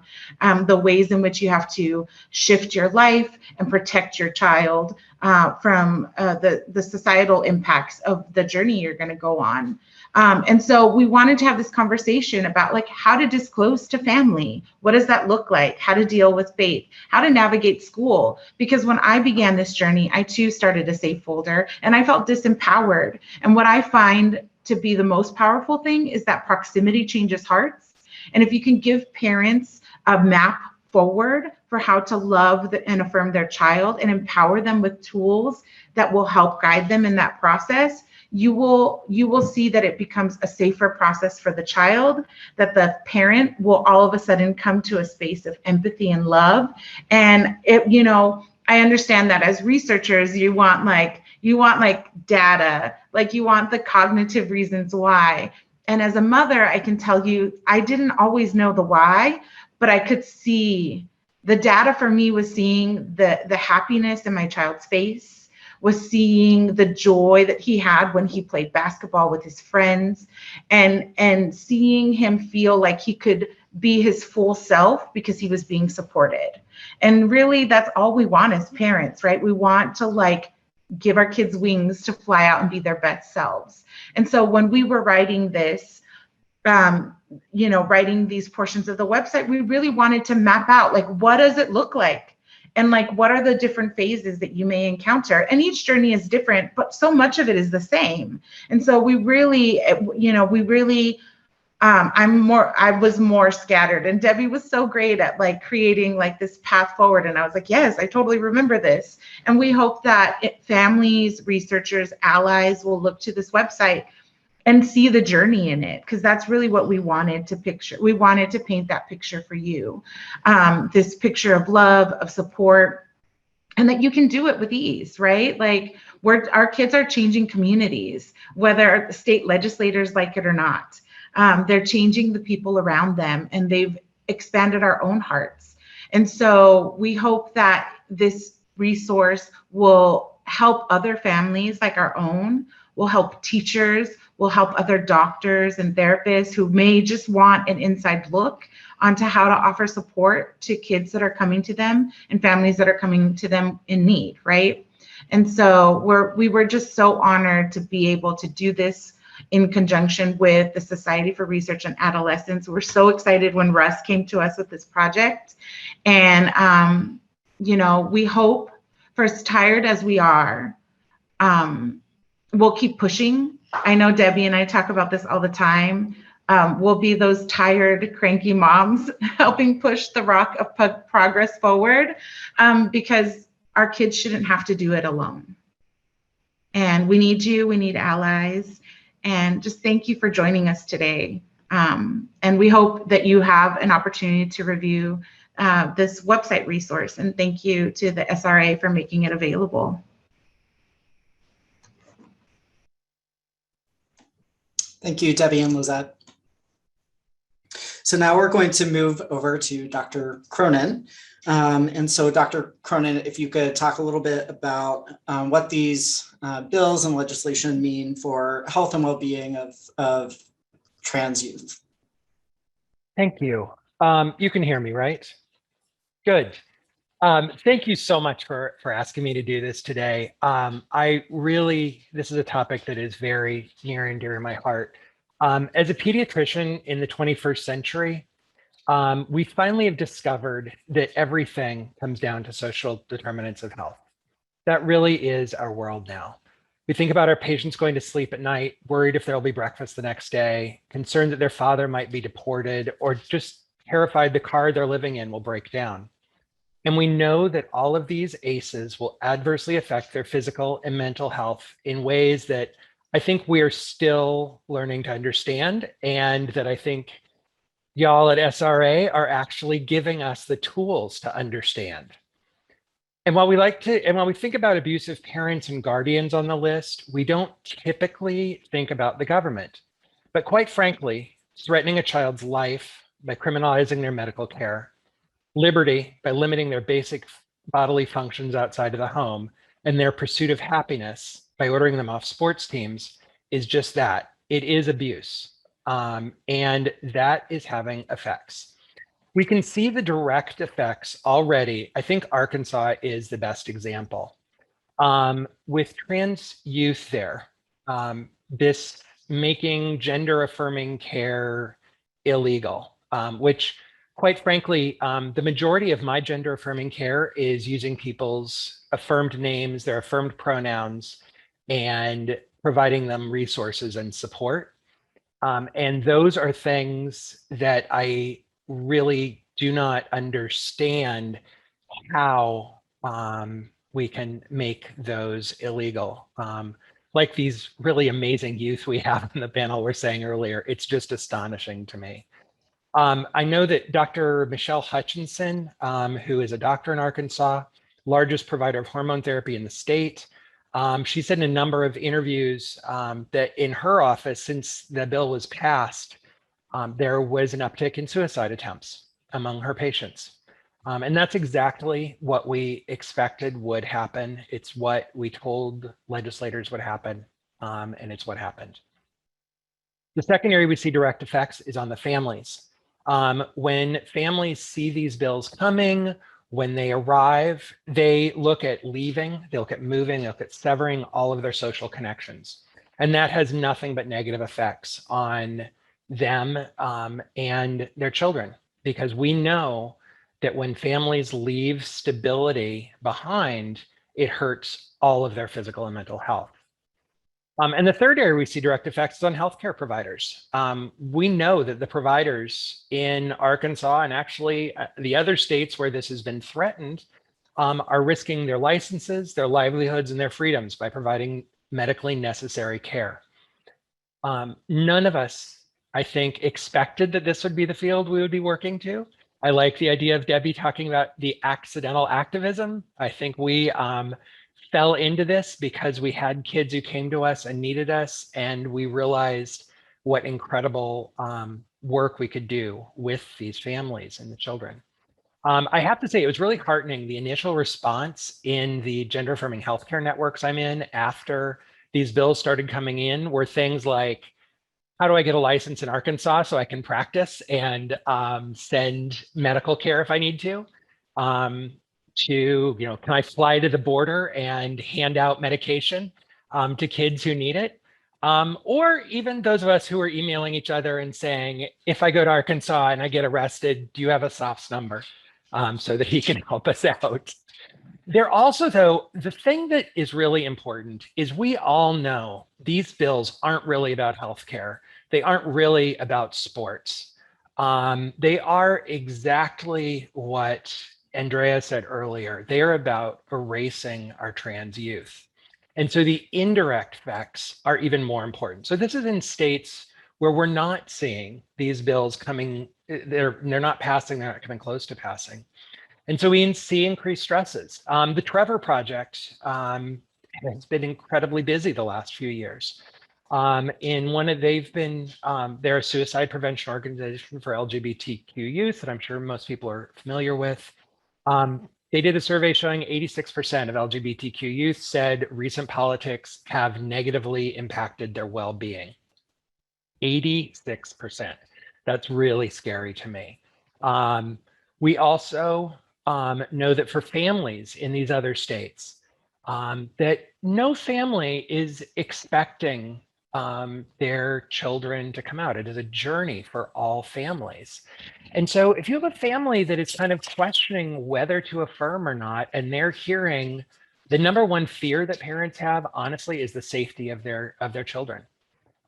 the ways in which you have to shift your life and protect your child from the societal impacts of the journey you're going to go on. And so we wanted to have this conversation about like how to disclose to family. What does that look like? How to deal with faith, how to navigate school. Because when I began this journey, I too started a safe folder and I felt disempowered. And what I find to be the most powerful thing is that proximity changes hearts. And if you can give parents a map forward for how to love and affirm their child and empower them with tools that will help guide them in that process, you will see that it becomes a safer process for the child, that the parent will all of a sudden come to a space of empathy and love. And I understand that as researchers, you want like data, like you want the cognitive reasons why. And as a mother, I can tell you, I didn't always know the why, but I could see the data. For me was seeing the happiness in my child's face, was seeing the joy that he had when he played basketball with his friends, and seeing him feel like he could be his full self because he was being supported. And really, that's all we want as parents, right? We want to like give our kids wings to fly out and be their best selves. And so when we were writing this, writing these portions of the website, we really wanted to map out like, what does it look like? And like, what are the different phases that you may encounter? And each journey is different, but so much of it is the same. And so we really, I was more scattered, and Debbie was so great at like creating like this path forward. And I was like, yes, I totally remember this. And we hope that families, researchers, allies will look to this website and see the journey in it, because that's really what we wanted to picture. We wanted to paint that picture for you, this picture of love, of support, and that you can do it with ease, right? Like our kids are changing communities, whether state legislators like it or not. They're changing the people around them, and they've expanded our own hearts. And so we hope that this resource will help other families like our own, will help teachers, will help other doctors and therapists who may just want an inside look onto how to offer support to kids that are coming to them and families that are coming to them in need, right? And so we were just so honored to be able to do this in conjunction with the Society for Research on Adolescents. We're so excited when Russ came to us with this project. And, we hope, for as tired as we are, we'll keep pushing. I know Debbie and I talk about this all the time. We'll be those tired, cranky moms helping push the rock of progress forward, because our kids shouldn't have to do it alone. And we need you, we need allies. And just thank you for joining us today. And we hope that you have an opportunity to review this website resource. And thank you to the SRA for making it available. Thank you, Debbie and Lizette. So now we're going to move over to Dr. Cronin. And so Dr. Cronin, if you could talk a little bit about what these bills and legislation mean for health and well-being of trans youth. Thank you. You can hear me, right? Good. Thank you so much for asking me to do this today. This is a topic that is very near and dear to my heart. As a pediatrician in the 21st century, we finally have discovered that everything comes down to social determinants of health. That really is our world now. We think about our patients going to sleep at night, worried if there'll be breakfast the next day, concerned that their father might be deported, or just terrified the car they're living in will break down. And we know that all of these ACEs will adversely affect their physical and mental health in ways that I think we are still learning to understand, and that I think y'all at SRA are actually giving us the tools to understand. And while we think about abusive parents and guardians on the list, we don't typically think about the government. But quite frankly, threatening a child's life by criminalizing their medical care, liberty by limiting their basic bodily functions outside of the home, and their pursuit of happiness by ordering them off sports teams is just that. It is abuse. And that is having effects. We can see the direct effects already. I think Arkansas is the best example. With trans youth there, this making gender affirming care illegal, which quite frankly, the majority of my gender affirming care is using people's affirmed names, their affirmed pronouns, and providing them resources and support. And those are things that I really do not understand how we can make those illegal. like these really amazing youth we have on the panel were saying earlier, it's just astonishing to me. I know that Dr. Michelle Hutchinson, who is a doctor in Arkansas, largest provider of hormone therapy in the state, she said in a number of interviews that in her office, since the bill was passed, there was an uptick in suicide attempts among her patients. And that's exactly what we expected would happen. It's what we told legislators would happen, and it's what happened. The second area we see direct effects is on the families. When families see these bills coming, when they arrive, they look at leaving, they look at moving, they look at severing all of their social connections. And that has nothing but negative effects on them and their children, because we know that when families leave stability behind, it hurts all of their physical and mental health. And the third area we see direct effects is on healthcare providers. We know that the providers in Arkansas and actually the other states where this has been threatened are risking their licenses, their livelihoods, and their freedoms by providing medically necessary care. None of us, I think, expected that this would be the field we would be working to. I like the idea of Debbie talking about the accidental activism. I think we fell into this because we had kids who came to us and needed us, and we realized what incredible work we could do with these families and the children. I have to say, it was really heartening, the initial response in the gender affirming healthcare networks I'm in after these bills started coming in were things like, how do I get a license in Arkansas so I can practice and send medical care if I need to? Can I fly to the border and hand out medication to kids who need it? Or even those of us who are emailing each other and saying, if I go to Arkansas and I get arrested, do you have a SOF's number so that he can help us out? There also, though, the thing that is really important is we all know these bills aren't really about healthcare. They aren't really about sports. They are exactly what Andrea said earlier. They are about erasing our trans youth. And so the indirect effects are even more important. So this is in states where we're not seeing these bills coming, they're not passing, they're not coming close to passing. And so we see increased stresses. The Trevor Project has been incredibly busy the last few years. They're a suicide prevention organization for LGBTQ youth that I'm sure most people are familiar with. They did a survey showing 86% of LGBTQ youth said recent politics have negatively impacted their well-being. 86%. That's really scary to me. We also know that for families in these other states, that no family is expecting their children to come out. It is a journey for all families. And so if you have a family that is kind of questioning whether to affirm or not, and they're hearing the number one fear that parents have, honestly, is the safety of their children.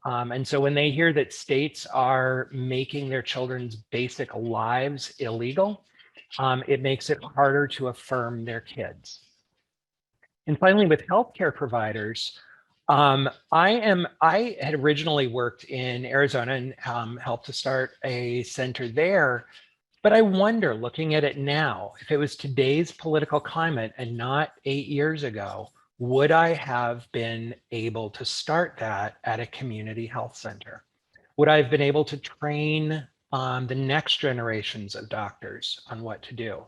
And so when they hear that states are making their children's basic lives illegal, it makes it harder to affirm their kids. And finally, with healthcare providers, I had originally worked in Arizona and helped to start a center there. But I wonder, looking at it now, if it was today's political climate and not 8 years ago, would I have been able to start that at a community health center? Would I have been able to train the next generations of doctors on what to do?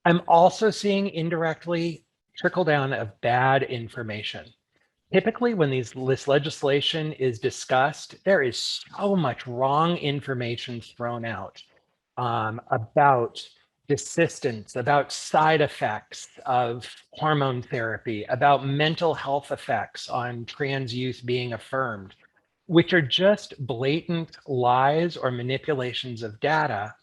I'm also seeing indirectly trickle down of bad information. Typically, when this legislation is discussed, there is so much wrong information thrown out about desistance, about side effects of hormone therapy, about mental health effects on trans youth being affirmed, which are just blatant lies or manipulations of data.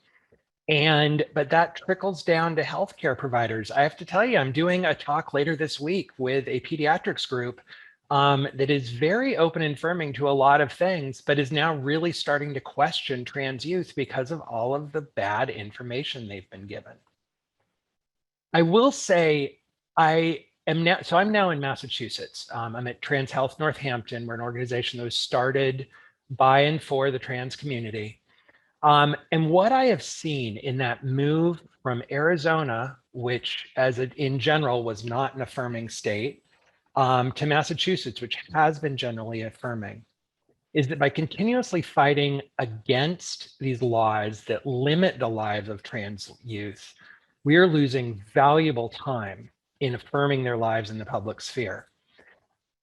But that trickles down to healthcare providers. I have to tell you, I'm doing a talk later this week with a pediatrics group that is very open and affirming to a lot of things, but is now really starting to question trans youth because of all of the bad information they've been given. I will say, I I'm now in Massachusetts. I'm at Trans Health Northampton. We're an organization that was started by and for the trans community. And what I have seen in that move from Arizona, which in general was not an affirming state, to Massachusetts, which has been generally affirming, is that by continuously fighting against these laws that limit the lives of trans youth, we are losing valuable time in affirming their lives in the public sphere.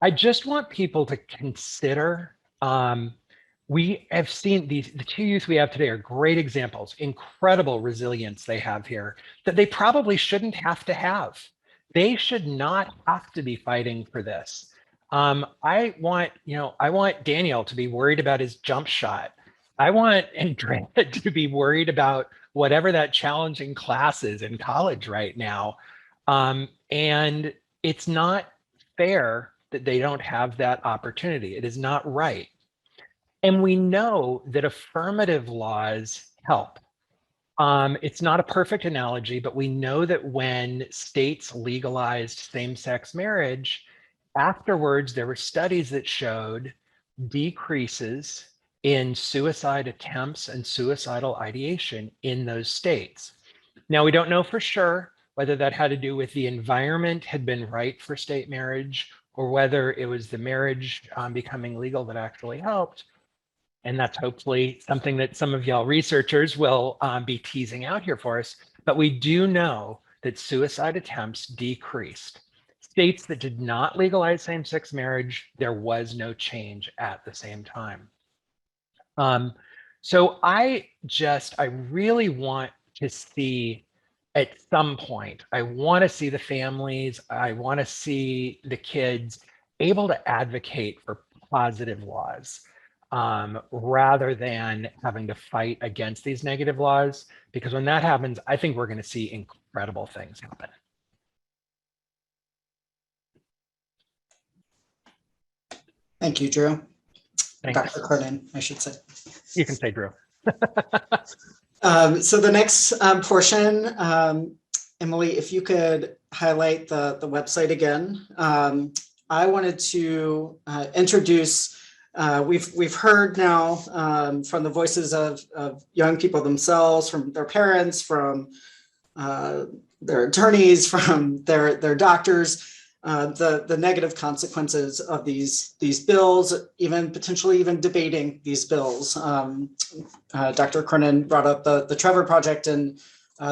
I just want people to consider, we have seen the two youth we have today are great examples, incredible resilience they have here that they probably shouldn't have to have. They should not have to be fighting for this. I want Daniel to be worried about his jump shot. I want Andrea to be worried about whatever that challenging class is in college right now. And it's not fair that they don't have that opportunity. It is not right. And we know that affirmative laws help. It's not a perfect analogy, but we know that when states legalized same-sex marriage, afterwards, there were studies that showed decreases in suicide attempts and suicidal ideation in those states. Now, we don't know for sure whether that had to do with the environment had been right for state marriage or whether it was the marriage becoming legal that actually helped. And that's hopefully something that some of y'all researchers will be teasing out here for us. But we do know that suicide attempts decreased. States that did not legalize same-sex marriage, there was no change at the same time. So I really want to see at some point, I want to see the families, I want to see the kids able to advocate for positive laws rather than having to fight against these negative laws. Because when that happens, I think we're going to see incredible things happen. Thank you, Drew. Thanks. Dr. Cronin, I should say. You can say Drew. So the next portion, Emily, if you could highlight the website again. I wanted to introduce, we've heard now from the voices of young people themselves, from their parents, from their attorneys, from their doctors, the negative consequences of these bills, even potentially even debating these bills. Dr. Cronin brought up the Trevor Project, and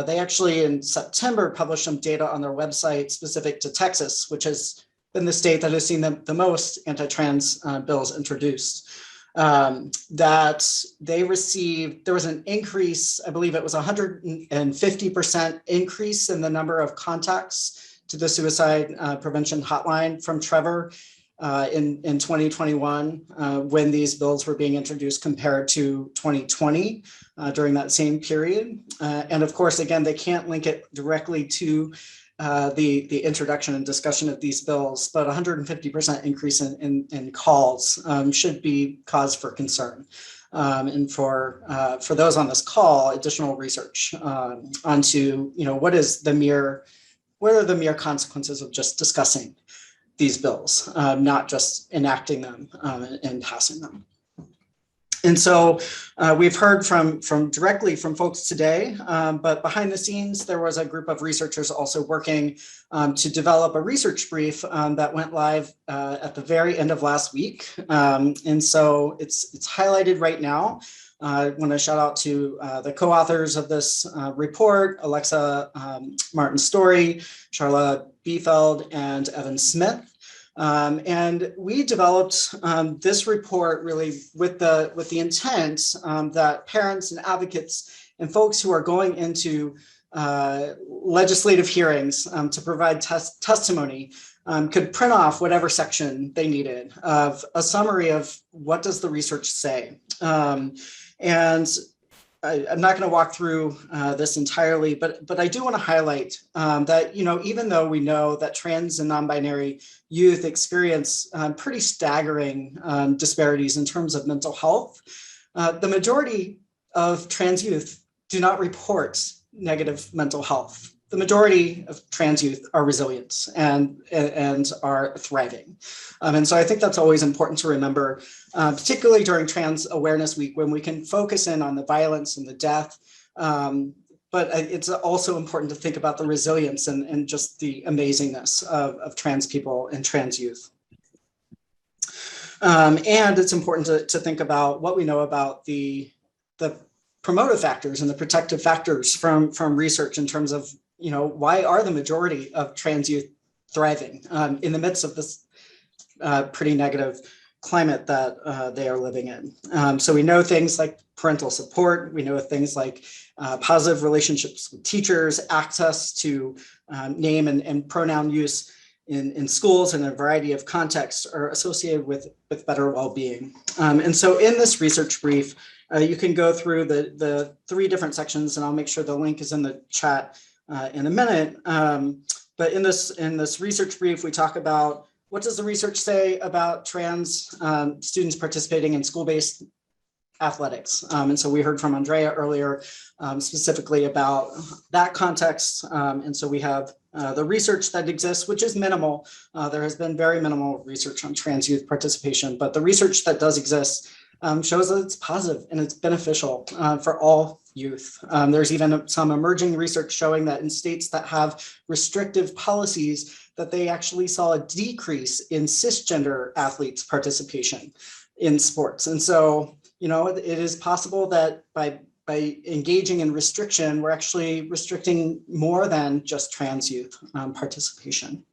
they actually in September published some data on their website specific to Texas, which has been the state that has seen the most anti-trans bills introduced. That they received, there was an increase, I believe it was 150% increase in the number of contacts to the suicide prevention hotline from Trevor in 2021 when these bills were being introduced compared to 2020 during that same period. And of course, again, they can't link it directly to the introduction and discussion of these bills, but 150% increase in calls should be cause for concern. And for those on this call, additional research onto, what are the mere consequences of just discussing these bills, not just enacting them and passing them. And so we've heard directly from folks today, but behind the scenes, there was a group of researchers also working to develop a research brief that went live at the very end of last week. And so it's highlighted right now. I want to shout out to the co-authors of this report, Alexa Martin-Story, Charla Biefeld, and Evan Smith. And we developed this report really with the intent that parents and advocates and folks who are going into legislative hearings to provide testimony could print off whatever section they needed of a summary of what does the research say. And I'm not going to walk through this entirely, but I do want to highlight that, even though we know that trans and non-binary youth experience pretty staggering disparities in terms of mental health, the majority of trans youth do not report negative mental health the majority of trans youth are resilient and are thriving. And so I think that's always important to remember, particularly during Trans Awareness Week, when we can focus in on the violence and the death. But it's also important to think about the resilience and just the amazingness of trans people and trans youth. And it's important to think about what we know about the promotive factors and the protective factors from research in terms of, why are the majority of trans youth thriving in the midst of this pretty negative climate that they are living in. So we know things like parental support, we know things like positive relationships with teachers, access to name and pronoun use in schools and a variety of contexts are associated with better well-being. And so in this research brief, you can go through the 3 different sections, and I'll make sure the link is in the chat in a minute. But in this research brief, we talk about what does the research say about trans students participating in school-based athletics. And so we heard from Andrea earlier specifically about that context. And so we have the research that exists, which is minimal. There has been very minimal research on trans youth participation, but the research that does exist shows that it's positive and it's beneficial for all youth. There's even some emerging research showing that in states that have restrictive policies, that they actually saw a decrease in cisgender athletes' participation in sports. And so, it is possible that by engaging in restriction, we're actually restricting more than just trans youth participation.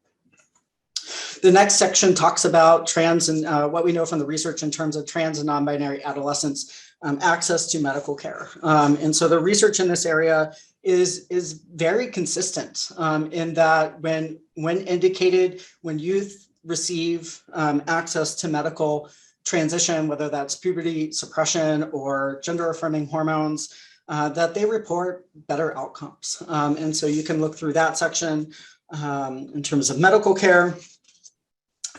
The next section talks about trans and what we know from the research in terms of trans and non-binary adolescents access to medical care. And so the research in this area is very consistent in that when indicated, when youth receive access to medical transition, whether that's puberty suppression or gender affirming hormones, that they report better outcomes. And so you can look through that section in terms of medical care.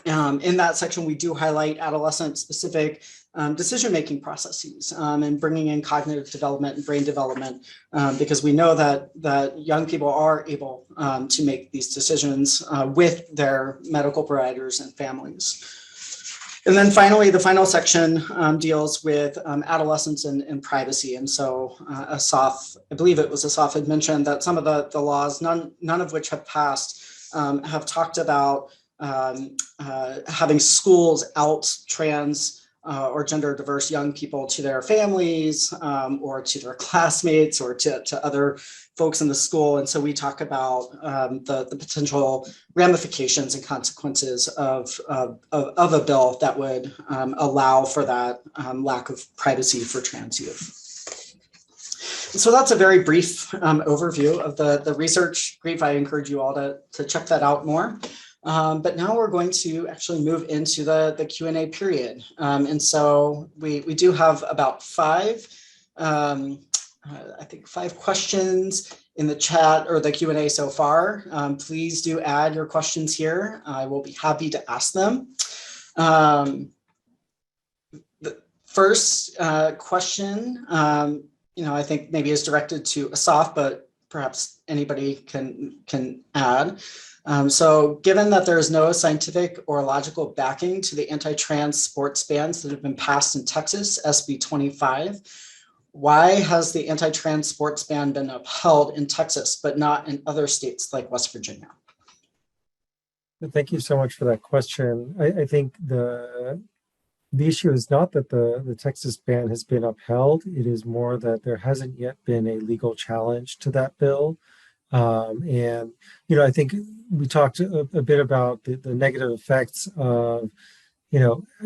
In that section, we do highlight adolescent-specific decision-making processes and bringing in cognitive development and brain development, because we know that young people are able to make these decisions with their medical providers and families. And then finally, the final section deals with adolescence and privacy. And so Asaf, I believe it was Asaf, had mentioned that some of the laws, none of which have passed, have talked about having schools out trans or gender diverse young people to their families or to their classmates or to other folks in the school. And so we talk about the potential ramifications and consequences of a bill that would allow for that lack of privacy for trans youth. So that's a very brief overview of the research brief. I encourage you all to check that out more. But now we're going to actually move into the Q&A period. And so we do have about 5 questions in the chat or the Q&A so far. Please do add your questions here. I will be happy to ask them. The first question, I think maybe is directed to Asaf, but perhaps anybody can add. So given that there is no scientific or logical backing to the anti-trans sports bans that have been passed in Texas, SB 25, why has the anti-trans sports ban been upheld in Texas, but not in other states like West Virginia? Thank you so much for that question. I think the issue is not that the Texas ban has been upheld. It is more that there hasn't yet been a legal challenge to that bill. And, I think we talked a bit about the negative effects of,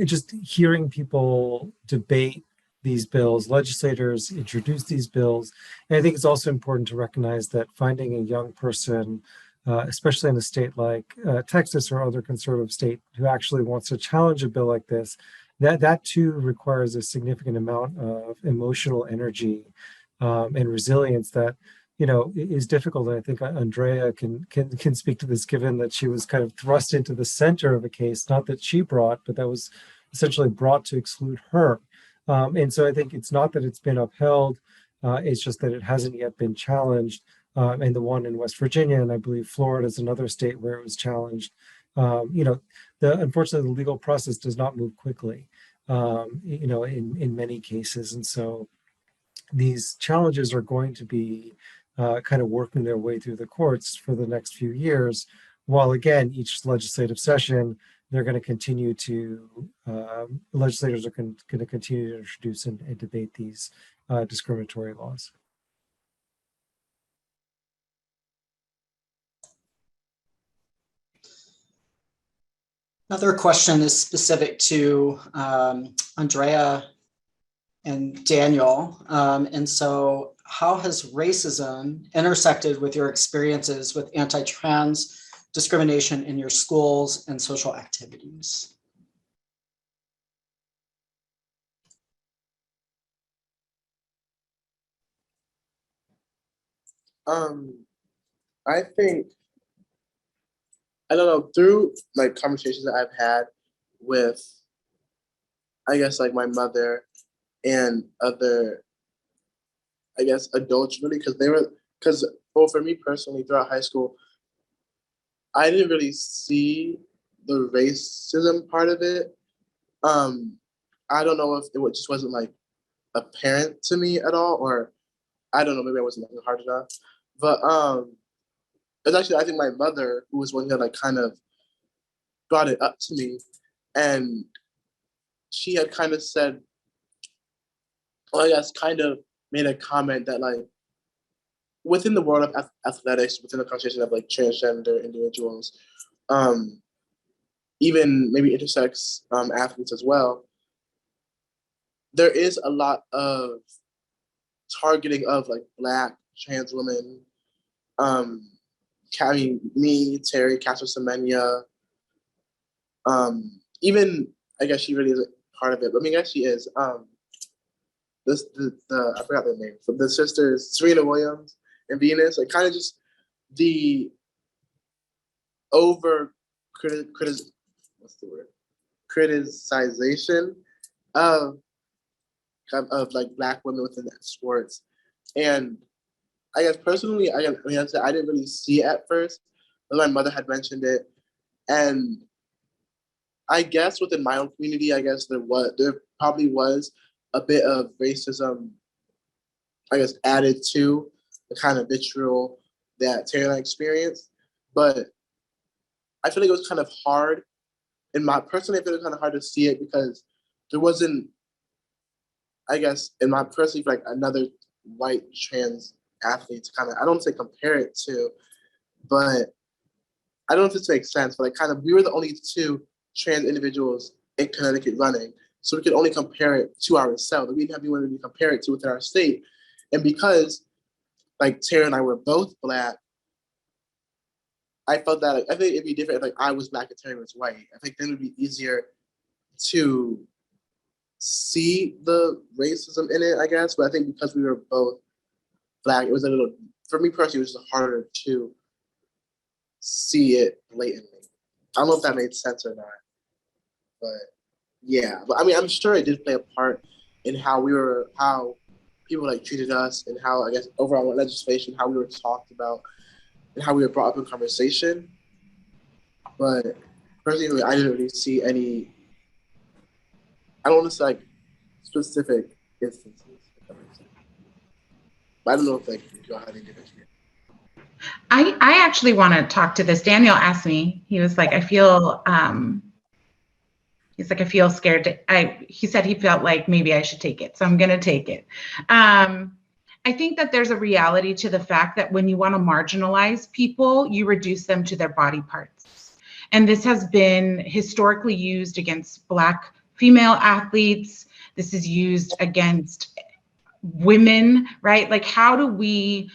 just hearing people debate these bills, legislators introduce these bills. And I think it's also important to recognize that finding a young person, especially in a state like Texas or other conservative state, who actually wants to challenge a bill like this, that too requires a significant amount of emotional energy and resilience that is difficult. And I think Andrea can speak to this, given that she was kind of thrust into the center of a case, not that she brought, but that was essentially brought to exclude her. And so I think it's not that it's been upheld, it's just that it hasn't yet been challenged. and the one in West Virginia, and I believe Florida is another state where it was challenged. You know, unfortunately, the legal process does not move quickly, you know, in many cases. And so these challenges are going to be kind of working their way through the courts for the next few years, while again, each legislative session, they're going to continue to, legislators are going to continue to introduce and debate these discriminatory laws. Another question is specific to Andrea and Daniel. And so how has racism intersected with your experiences with anti-trans discrimination in your schools and social activities? I think, I don't know, through like conversations that I've had with, I guess, like my mother and other, I guess, adults really, well, for me personally, throughout high school, I didn't really see the racism part of it. I don't know if it just wasn't like apparent to me at all, or I don't know, maybe I wasn't looking hard enough. But it's actually, I think my mother, who was one that like kind of brought it up to me, and she had kind of said, well, I guess kind of made a comment that like within the world of athletics, within the conversation of like transgender individuals, even maybe intersex athletes as well, there is a lot of targeting of like Black trans women. I mean, me, Terry, Castro Semenya, even I guess she really isn't part of it, but I mean, I guess she is. The I forgot their name. So the sisters Serena Williams and Venus, like kind of just the over what's the word? Criticization of like Black women within that sports. And I guess personally, I mean, I didn't really see it at first, but my mother had mentioned it, and I guess within my own community, I guess there probably was a bit of racism, I guess, added to the kind of vitriol that Terry and I experienced. But I feel like it was kind of hard. Personally, I feel it was kind of hard to see it because there wasn't, I guess, in my personally, like another white trans athlete to kind of, I don't say compare it to, but I don't know if this makes sense, but like kind of, we were the only two trans individuals in Connecticut running. So we could only compare it to ourselves. We didn't have anyone to compare it to within our state. And because like Tara and I were both Black, I felt that I think it'd be different if like I was Black and Terry was white. I think then it would be easier to see the racism in it, I guess. But I think because we were both Black, it was a little, for me personally, it was just harder to see it blatantly. I don't know if that made sense or not, but yeah. But I mean, I'm sure it did play a part in how people like treated us and how, I guess, overall legislation, how we were talked about and how we were brought up in conversation. But personally, I didn't really see any, I don't want to say like specific instances. But I don't know if like you had any different. I actually want to talk to this. Daniel asked me, he was like, I feel scared he said he felt like maybe I should take it. So I'm going to take it. I think that there's a reality to the fact that when you want to marginalize people, you reduce them to their body parts. And this has been historically used against Black female athletes. This is used against women, right? Like, how do we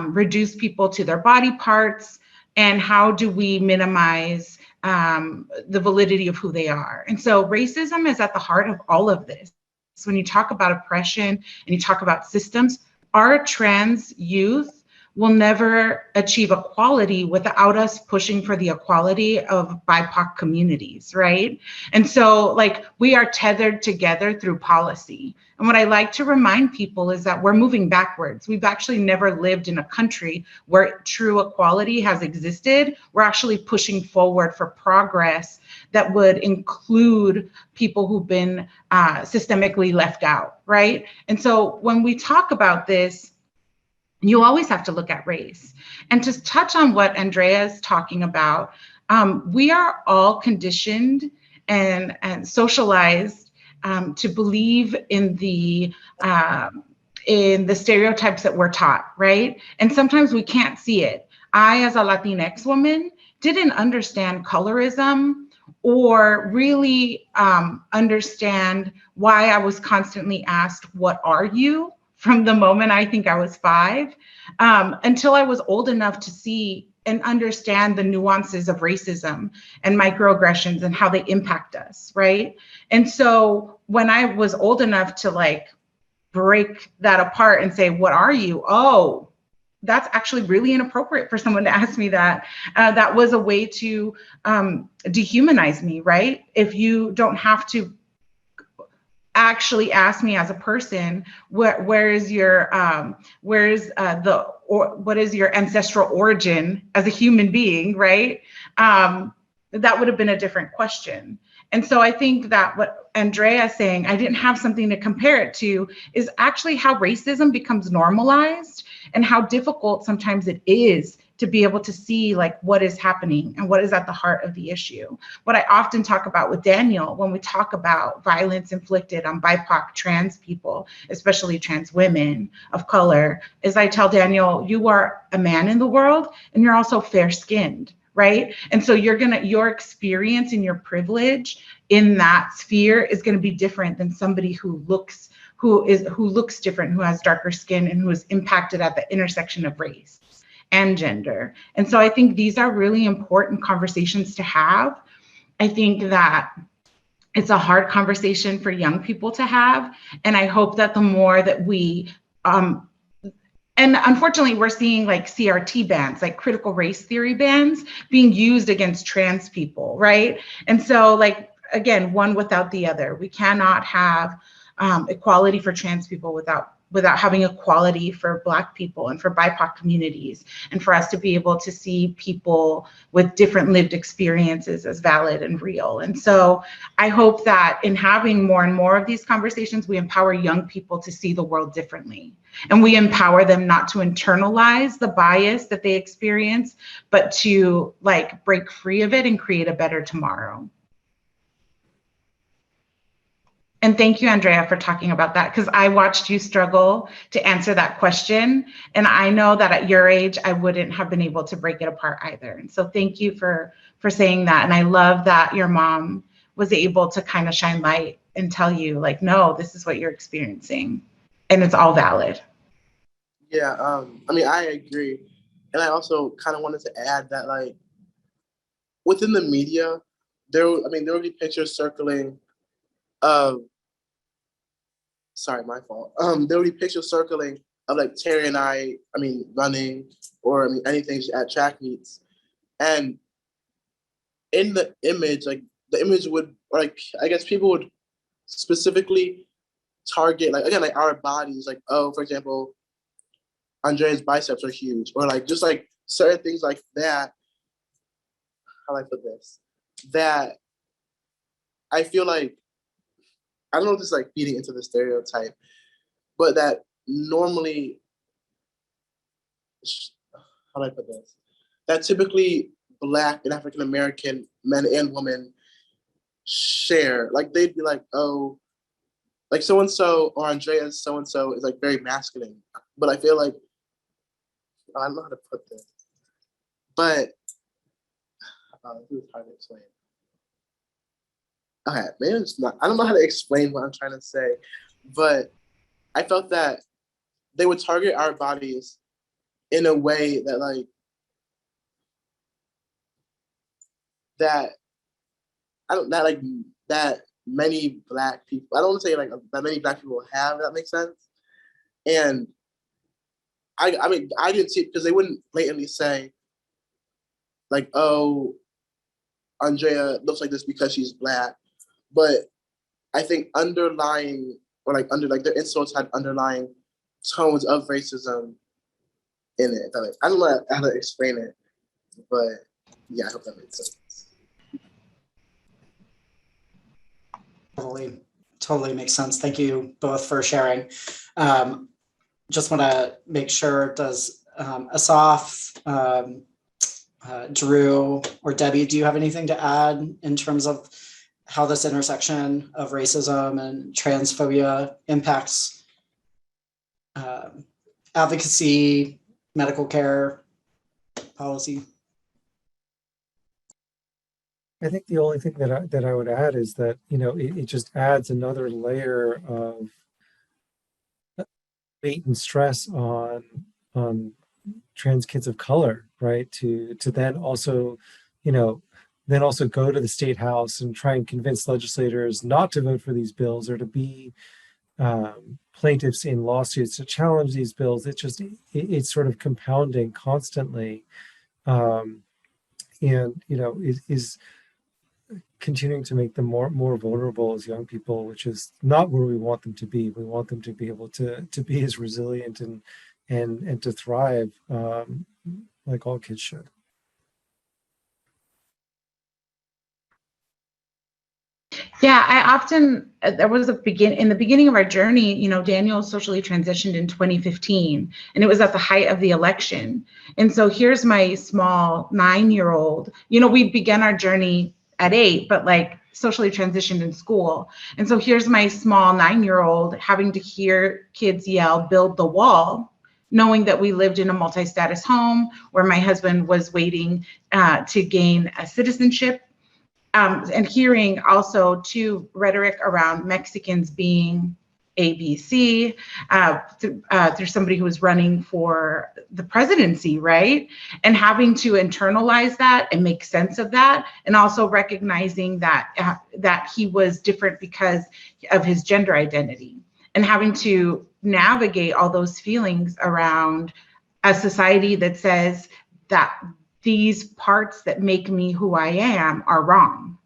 reduce people to their body parts? And how do we minimize the validity of who they are? And so racism is at the heart of all of this. So when you talk about oppression and you talk about systems, our trans youth will never achieve equality without us pushing for the equality of BIPOC communities, right? And so like we are tethered together through policy. And what I like to remind people is that we're moving backwards. We've actually never lived in a country where true equality has existed. We're actually pushing forward for progress that would include people who've been systemically left out, right? And so when we talk about this, you always have to look at race. And to touch on what Andrea is talking about, we are all conditioned and socialized to believe in the stereotypes that we're taught, right? And sometimes we can't see it. I, as a Latinx woman, didn't understand colorism or really understand why I was constantly asked, "What are you?" from the moment I think I was 5, until I was old enough to see and understand the nuances of racism and microaggressions and how they impact us, right? And so when I was old enough to like break that apart and say, "What are you?" Oh, that's actually really inappropriate for someone to ask me that. That was a way to dehumanize me, right? If you don't have to actually ask me as a person, where is your what is your ancestral origin as a human being, right? That would have been a different question. And so I think that what Andrea is saying, I didn't have something to compare it to, is actually how racism becomes normalized and how difficult sometimes it is to be able to see like what is happening and what is at the heart of the issue. What I often talk about with Daniel when we talk about violence inflicted on BIPOC trans people, especially trans women of color, is I tell Daniel, you are a man in the world and you're also fair-skinned, right? And so your experience and your privilege in that sphere is gonna be different than somebody who looks different, who has darker skin and who is impacted at the intersection of race and gender. And so I think these are really important conversations to have. I think that it's a hard conversation for young people to have. And I hope that the more that we, and unfortunately we're seeing like CRT bans, like critical race theory bans being used against trans people, right? And so like, again, one without the other. We cannot have equality for trans people without having equality for Black people and for BIPOC communities, and for us to be able to see people with different lived experiences as valid and real. And so I hope that in having more and more of these conversations, we empower young people to see the world differently. And we empower them not to internalize the bias that they experience, but to like break free of it and create a better tomorrow. And thank you, Andrea, for talking about that, because I watched you struggle to answer that question. And I know that at your age, I wouldn't have been able to break it apart either. And so thank you for saying that. And I love that your mom was able to kind of shine light and tell you like, no, this is what you're experiencing and it's all valid. Yeah, I mean, I agree. And I also kind of wanted to add that like within the media, there will be pictures circling of, sorry, my fault. There will be pictures circling of like Terry and I mean, running or anything at track meets. And in the image, like the image would, or like, I guess people would specifically target, like, again, like our bodies, like, oh, for example, Andrea's biceps are huge, or like just like certain things like that. How do I put this? That I feel like, I don't know if this is like feeding into the stereotype, but that normally, how do I put this? That typically Black and African American men and women share. Like they'd be like, oh, like so and so or Andrea's so and so is like very masculine. But I feel like, I don't know how to put this, but this is hard to explain. Okay, maybe it's not. I don't know how to explain what I'm trying to say, but I felt that they would target our bodies in a way that like that that many Black people. I don't want to say like that many Black people have. If that makes sense. And I mean, I didn't see it because they wouldn't blatantly say, like, oh, Andrea looks like this because she's Black. But I think underlying, or like under, like their insults had underlying tones of racism in it. I don't know how to explain it, but yeah, I hope that makes sense. Totally makes sense. Thank you both for sharing. Just want to make sure, does Asaf, Drew, or Debbie, do you have anything to add in terms of how this intersection of racism and transphobia impacts advocacy, medical care, policy? I think the only thing that I would add is that, you know, it just adds another layer of weight and stress on trans kids of color, right? To then also, you know, then also go to the state house and try and convince legislators not to vote for these bills or to be plaintiffs in lawsuits to challenge these bills. It's sort of compounding constantly, and you know, is continuing to make them more vulnerable as young people, which is not where we want them to be. We want them to be able to be as resilient and to thrive, like all kids should. Yeah, I often, there was in the beginning of our journey, you know, Daniel socially transitioned in 2015, and it was at the height of the election. And so here's my small 9-year-old, you know, we began our journey at 8, but like socially transitioned in school. And so here's my small 9-year-old having to hear kids yell, "Build the wall," knowing that we lived in a multi-status home where my husband was waiting to gain a citizenship. And hearing also too rhetoric around Mexicans being ABC through somebody who was running for the presidency, right? And having to internalize that and make sense of that, and also recognizing that that he was different because of his gender identity, and having to navigate all those feelings around a society that says that these parts that make me who I am are wrong,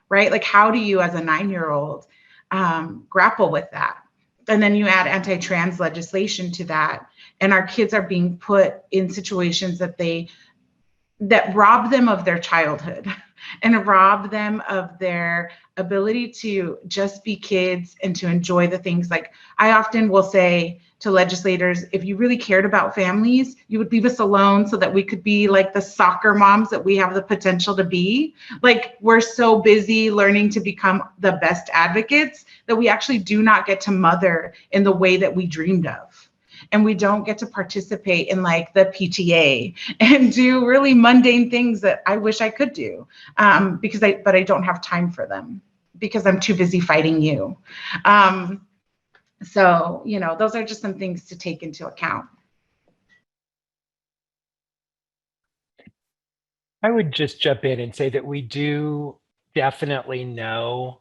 right? Like, how do you, as a 9-year-old, grapple with that? And then you add anti-trans legislation to that, and our kids are being put in situations that rob them of their childhood and rob them of their ability to just be kids and to enjoy the things. Like, I often will say to legislators, if you really cared about families, you would leave us alone so that we could be like the soccer moms that we have the potential to be. Like, we're so busy learning to become the best advocates that we actually do not get to mother in the way that we dreamed of. And we don't get to participate in like the PTA and do really mundane things that I wish I could do, but I don't have time for them because I'm too busy fighting you. So, you know, those are just some things to take into account. I would just jump in and say that we do definitely know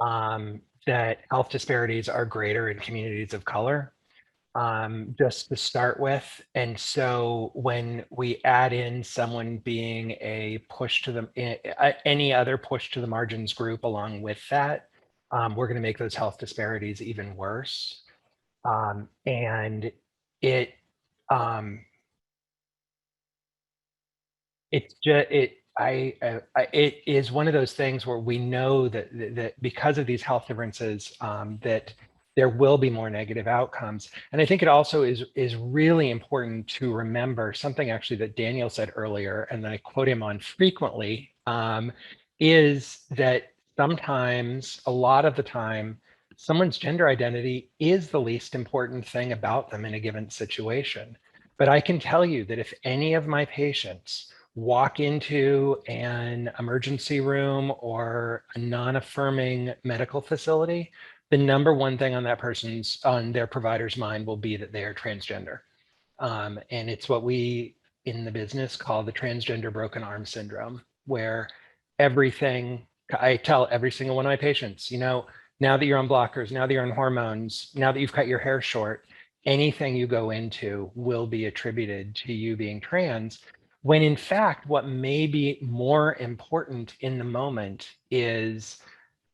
that health disparities are greater in communities of color, just to start with. And so when we add in someone being a push to the, any other push to the margins group along with that, we're going to make those health disparities even worse. And it, it's just it is one of those things where we know that because of these health differences, that there will be more negative outcomes. And I think it also is really important to remember something actually that Daniel said earlier, and I quote him on frequently, is that sometimes, a lot of the time, someone's gender identity is the least important thing about them in a given situation. But I can tell you that if any of my patients walk into an emergency room or a non-affirming medical facility, the number one thing on their provider's mind will be that they are transgender. And it's what we in the business call the transgender broken arm syndrome, where I tell every single one of my patients, you know, now that you're on blockers, now that you're on hormones, now that you've cut your hair short, anything you go into will be attributed to you being trans, when in fact, what may be more important in the moment is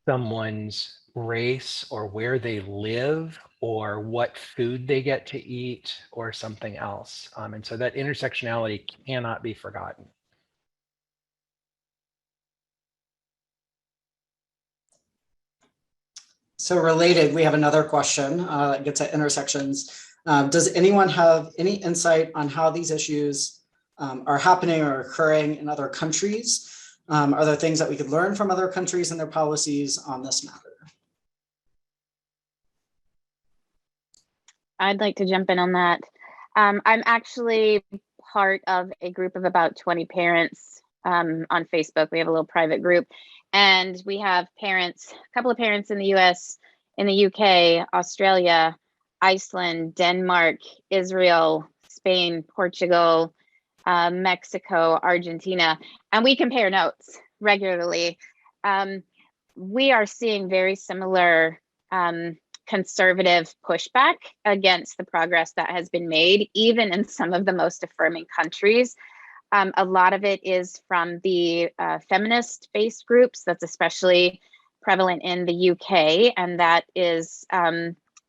someone's race or where they live or what food they get to eat or something else. And so that intersectionality cannot be forgotten. So related, we have another question that gets at intersections. Does anyone have any insight on how these issues are happening or occurring in other countries? Are there things that we could learn from other countries and their policies on this matter? I'd like to jump in on that. I'm actually part of a group of about 20 parents on Facebook. We have a little private group, and we have parents, a couple of parents in the US, in the UK, Australia, Iceland, Denmark, Israel, Spain, Portugal, Mexico, Argentina, and we compare notes regularly. We are seeing very similar conservative pushback against the progress that has been made, even in some of the most affirming countries. A lot of it is from the feminist-based groups. That's especially prevalent in the UK, and that is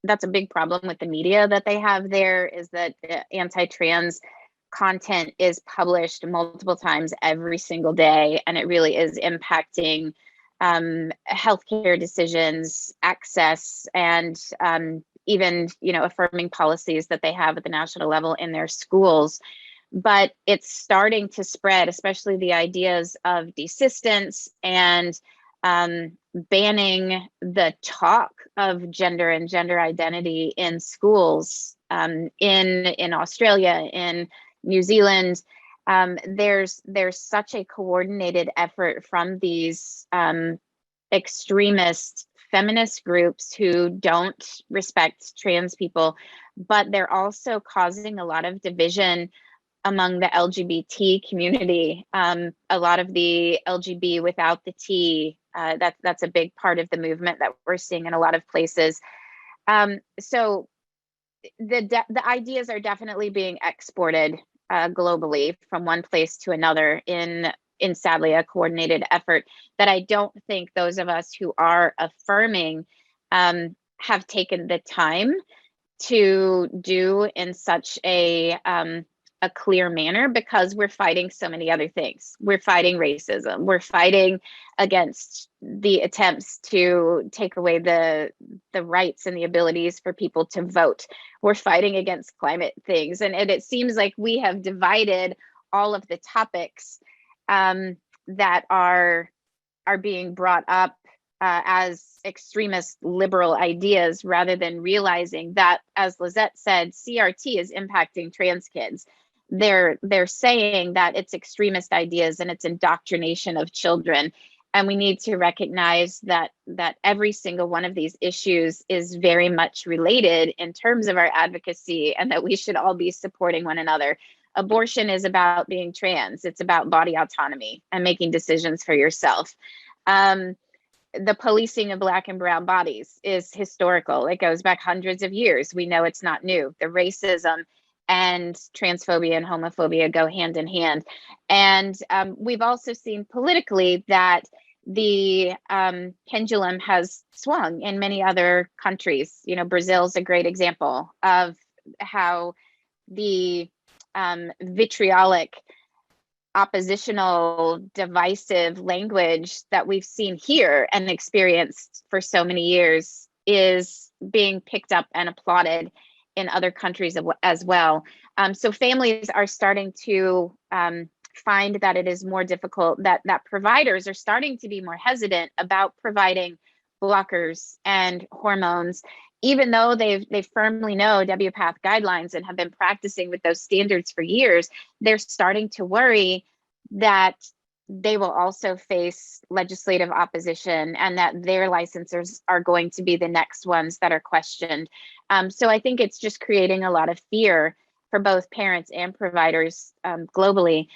that's a big problem with the media that they have there. Is that anti-trans content is published multiple times every single day, and it really is impacting healthcare decisions, access, and even affirming policies that they have at the national level in their schools. But it's starting to spread, especially the ideas of desistance and banning the talk of gender and gender identity in schools in Australia, in New Zealand. There's such a coordinated effort from these extremist feminist groups who don't respect trans people, but they're also causing a lot of division among the LGBT community. A lot of the LGB without the T, that's a big part of the movement that we're seeing in a lot of places. So the ideas are definitely being exported globally from one place to another in sadly a coordinated effort that I don't think those of us who are affirming have taken the time to do in such a clear manner, because we're fighting so many other things. We're fighting racism. We're fighting against the attempts to take away the rights and the abilities for people to vote. We're fighting against climate things. And it seems like we have divided all of the topics that are being brought up as extremist liberal ideas, rather than realizing that, as Lizette said, CRT is impacting trans kids. They're saying that it's extremist ideas and it's indoctrination of children. And we need to recognize that every single one of these issues is very much related in terms of our advocacy, and that we should all be supporting one another. Abortion is about being trans. It's about body autonomy and making decisions for yourself. The policing of Black and brown bodies is historical. It goes back hundreds of years. We know it's not new. The racism and transphobia and homophobia go hand in hand. And we've also seen politically that the pendulum has swung in many other countries. Brazil's a great example of how the vitriolic, oppositional, divisive language that we've seen here and experienced for so many years is being picked up and applauded in other countries as well. So families are starting to find that it is more difficult, that providers are starting to be more hesitant about providing blockers and hormones, even though they firmly know WPATH guidelines and have been practicing with those standards for years. They're starting to worry that they will also face legislative opposition and that their licensors are going to be the next ones that are questioned. So I think it's just creating a lot of fear for both parents and providers globally.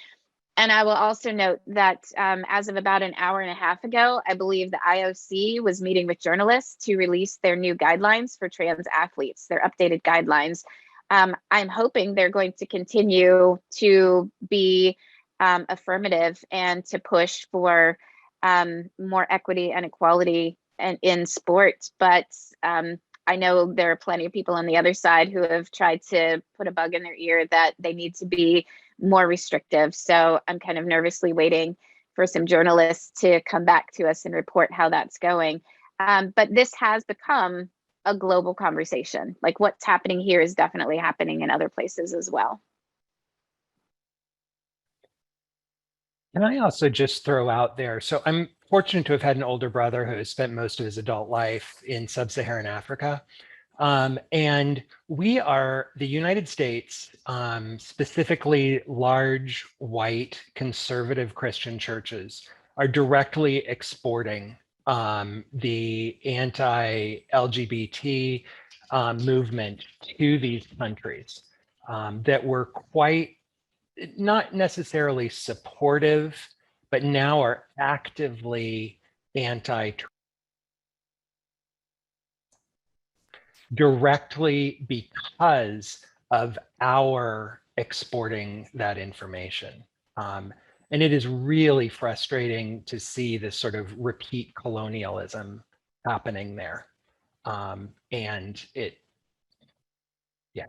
And I will also note that as of about an hour and a half ago, I believe the IOC was meeting with journalists to release their new guidelines for trans athletes, their updated guidelines. I'm hoping they're going to continue to be affirmative and to push for more equity and equality in sport. But I know there are plenty of people on the other side who have tried to put a bug in their ear that they need to be more restrictive. So I'm kind of nervously waiting for some journalists to come back to us and report how that's going. But this has become a global conversation. Like what's happening here is definitely happening in other places as well. Can I also just throw out there? So I'm fortunate to have had an older brother who has spent most of his adult life in sub-Saharan Africa. And we are, the United States, specifically large, white, conservative Christian churches, are directly exporting the anti-LGBT movement to these countries that were quite not necessarily supportive, but now are actively anti directly because of our exporting that information. And it is really frustrating to see this sort of repeat colonialism happening there. And it, yeah.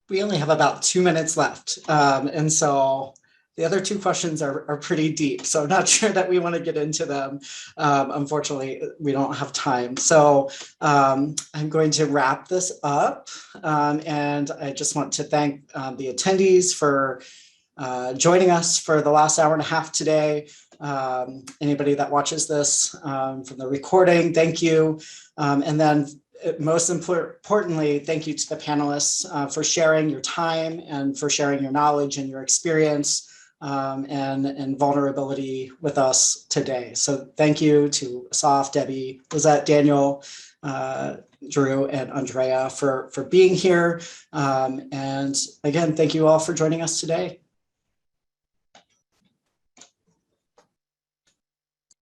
We only have about 2 minutes left. And so the other two questions are pretty deep. So I'm not sure that we want to get into them. Unfortunately, we don't have time. So I'm going to wrap this up. And I just want to thank the attendees for joining us for the last hour and a half today. Anybody that watches this from the recording, thank you. And then most importantly, thank you to the panelists for sharing your time and for sharing your knowledge and your experience and vulnerability with us today. So thank you to Asaf, Debbie, Lizette, Daniel, Drew, and Andrea for being here. And again, thank you all for joining us today.